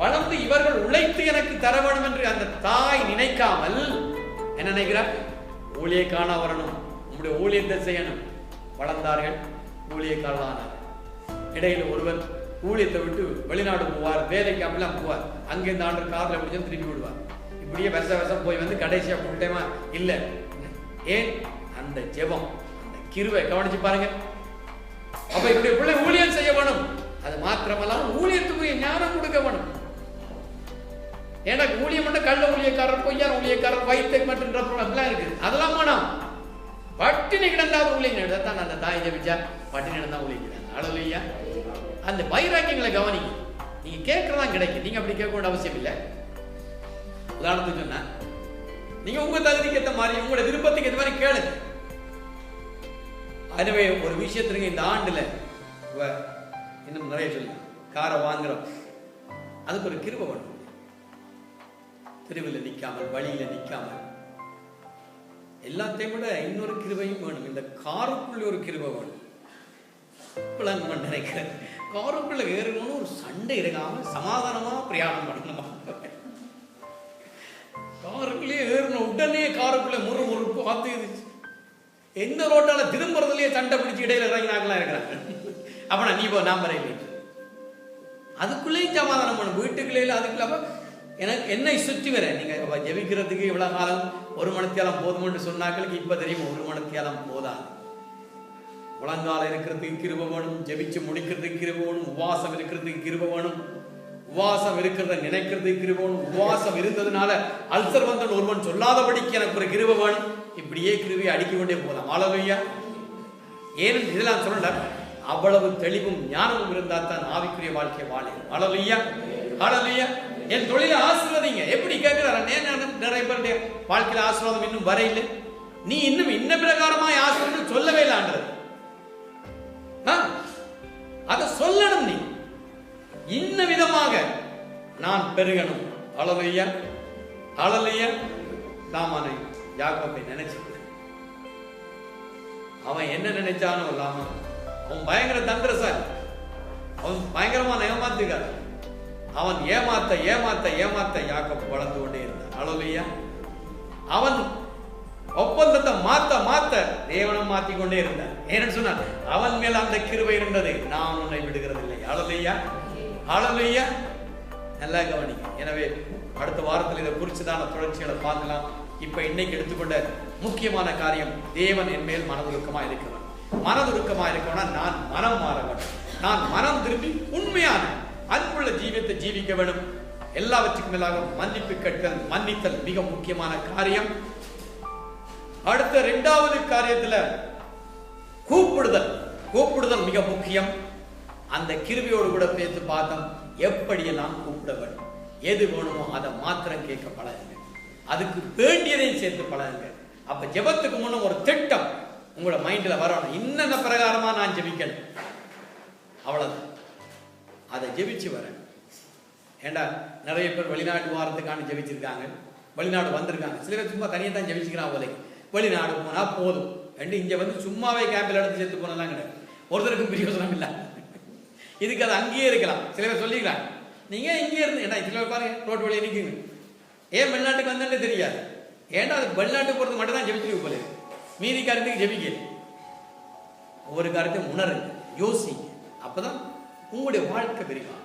வளர்ந்து இவர்கள் உழைத்து எனக்கு தர வேண்டும் என்று அந்த தாய் நினைக்காமல் என்ன நினைக்கிறார்? ஊழியக்கான வரணும், உங்களுடைய ஊழியத்தை செய்யணும். வளர்ந்தார்கள், ஊழியக்காரரானார். இடையில ஒருவர் ஊழியத்தை விட்டு வெளிநாடு போவார், வேலைக்கு அப்படிலாம் போவார். அங்கே இந்த ஆண்டு காரில் பிடிச்சா திருப்பி விடுவார். இப்படியே வருஷம் போய் வந்து கடைசியா ஃபுல் டைமா இல்ல. ஏன்? அந்த ஜெபம், அந்த கிருபை. கவனிச்சு பாருங்க. அப்ப இப்படி பிள்ளை ஊழியம் செய்ய வேணும். அது மாத்திரமல்ல, ஊழியத்துக்கு ஞானம் கொடுக்க வேணும். ஏன்னா ஊழியம் மட்டும் கள்ள ஊழியக்காரர், பொய்யார் ஊழியக்காரர், வைத்தை மற்றும் அப்படிலாம் இருக்கு. அதெல்லாம் வேணாம். பட்டினி கிடந்தாத ஊழியம் எடுத்தான். அந்த தாய் ஜெபிச்சா பட்டினி கிடந்தா ஊழியம். அழலையா அந்த வைராக்கியங்களை கவனிங்க. நீங்க கேட்கறதான் கிடைக்கும். நீங்க அப்படி கேட்க வேண்டிய அவசியம் இல்லை. உதாரணத்துக்கு சொன்னா, நீங்க உங்க தகுதிக்கு ஏற்ற மாதிரி, உங்களோட விருப்பத்துக்கு ஏற்ற மாதிரி கேளுங்க. எனவே ஒரு விஷயத்துக்கு இந்த ஆண்டுல இன்னும் நிறைய சொல்லி காரை வாங்குறோம், அதுக்கு ஒரு கிருபை வேணும். தெருவில் நிக்காமல், வழியில நிக்காமல், எல்லாத்தையும் விட இன்னொரு கிருபையும் வேணும். இந்த காருக்குள்ள ஒரு கிருபை வேணும். இப்பெல்லாம் நினைக்கிறேன், காருக்குள்ள ஏறணும்னு ஒரு சண்டை இருக்காம சமாதானமா பிரயாணம் பண்ணணுமா? காருக்குள்ளே ஏறணும், உடனே காருக்குள்ள முறுமுறுப்பு பார்த்து எந்த ரோட்டால திரும்புறதுலயே சண்டை பிடிச்சி இடையில இறங்கினாங்களா இருக்கிறாங்க. அப்ப நீ போ, நான் வரையில அதுக்குள்ளேயும் சமாதானம் பண்ணும். வீட்டுக்குள்ளே அதுக்குள்ள எனக்கு என்னை சுற்றி வர நீங்க ஜெபிக்கிறதுக்கு இவ்வளவு காலம் 1 மணித்தியாலம் போதும்னு சொன்னாக்களுக்கு இப்ப தெரியும் 1 மணித்தியாலம் போதாது. முழங்கால இருக்கிறதுக்கு கிருபை வேணும், ஜெபிச்சு முடிக்கிறதுக்கு கிருபை வேணும், உபவாசம் இருக்கிறதுக்கு கிருபை வேணும், உபவாசம் இருக்கிறத நினைக்கிறதுக்கு கிருபை வேணும், உபவாசம் இருந்ததுனால அல்சர் வந்த ஒருவன் சொல்லாதபடிக்கு எனக்கு ஒரு கிருபை வேணும். இப்படியே கிருபையை அடிக்க கொண்டே போகலாம். ஹல்லேலூயா. ஏன் இதெல்லாம் சொல்லல, அவ்வளவு தெளிவும் ஞானமும் இருந்தா தான் ஆவிக்குரிய வாழ்க்கையை வாழ. ஹல்லேலூயா, ஹல்லேலூயா. என் தொழிலை ஆசீர்வதிங்க. எப்படி கேட்கிறாரு? நிறைய பேருடைய வாழ்க்கையில ஆசீர்வாதம் இன்னும் வரையில்லை. நீ இன்னும் இன்ன பிரகாரமாய் ஆசீர்வாதம் சொல்லவே இல்லான்றது. அதை சொல்லணும். நீ இன்ன விதமாக நான் பெருகணும். ஹல்லேலூயா, ஹல்லேலூயா. தாமானை யாக்கோபை நினைச்சுக்கிறேன். அவன் என்ன நினைச்சானோ இல்லாம, அவன் பயங்கர தந்திரசாலி, அவன் பயங்கரமான ஏமாத்துக்கார். அவன் ஏமாத்த ஏமாத்த ஏமாத்த யாக்கோபு வளர்ந்து கொண்டே இருந்தான். ஹல்லேலூயா. அவன் ஒப்பந்தத்தை மாத்த மாத்த தேவனை மாத்தி கொண்டே இருந்தான். ஏன்னு சொன்னான், அவன் மேல் அந்த கிருபை இருந்தது, நான் உன்னை விடுகிறதில்லை. ஹல்லேலூயா, ஹல்லேலூயா. நல்லா கவனிங்க. எனவே அடுத்த வாரத்தில் இதை குறிச்சுதான தொடர்ச்சிகளை பார்க்கலாம். இப்ப இன்னைக்கு எடுத்துக்கொண்ட முக்கியமான காரியம், தேவன் என் மேல் மனதுருக்கமா இருக்கிறான். மனதுருக்கமா இருக்கணும்னா நான் மனம் மாற வேண்டும். நான் மனம் திரும்பி உண்மையான அன்புள்ள ஜீவியத்தை ஜீவிக்க வேண்டும். எல்லாவற்றுக்கும் மேலாக மன்னிப்பு கட்டல், மன்னித்தல் மிக முக்கியமான காரியம். அடுத்த 2வது காரியத்துல கூப்பிடுதல். கூப்பிடுதல் மிக முக்கியம். அந்த கிருபையோடு கூட பேசி பார்த்தோம், எப்படியெல்லாம் கூப்பிட வேண்டும், எது வேணுமோ அதை மாத்திரம் கேட்க பழகுங்க, அதுக்கு வேண்டியதையும் சேர்த்து பழகுங்க. அப்ப ஜெபத்துக்கு முன்னும் ஒரு திட்டம் உங்களோட மைண்ட்ல வரணும். இன்னென்ன பிரகாரமா நான் ஜெபிக்கணும், அவ்வளவுதான். அதை ஜெபிச்சு வரேன். ஏண்டா நிறைய பேர் வெளிநாட்டு வாரத்துக்கான ஜெபிச்சிருக்காங்க, வெளிநாடு வந்திருக்காங்க. சில பேர் சும்மா தனியாக தான் ஜெபிச்சுக்கிறான் போல. வெளிநாடு போனா போதும் ரெண்டு, இங்க வந்து சும்மாவே கேம்பில் எடுத்து சேர்த்து போனதான் கிடையாது. ஒருத்தருக்கும் பிரியோசனம் இல்லை. இதுக்கு அது அங்கேயே இருக்கலாம். சில பேர் சொல்லிக்கிறாங்க, நீங்க இங்கே இருந்து என்ன சில பேர் பாருங்க ரோட்டு வழியை நிற்குங்க, ஏன் வெளிநாட்டுக்கு வந்தேன்னு தெரியாது. ஏன்னா அது வெளிநாட்டுக்கு போறது மட்டும் தான் ஜெபிச்சிருக்கு போல, மீதி காரியத்துக்கு ஜெபிக்க. ஒவ்வொரு காரியத்தையும் உணருங்க, யோசிங்க. அப்பதான் உங்களுடைய வாழ்க்கை பெருகும்.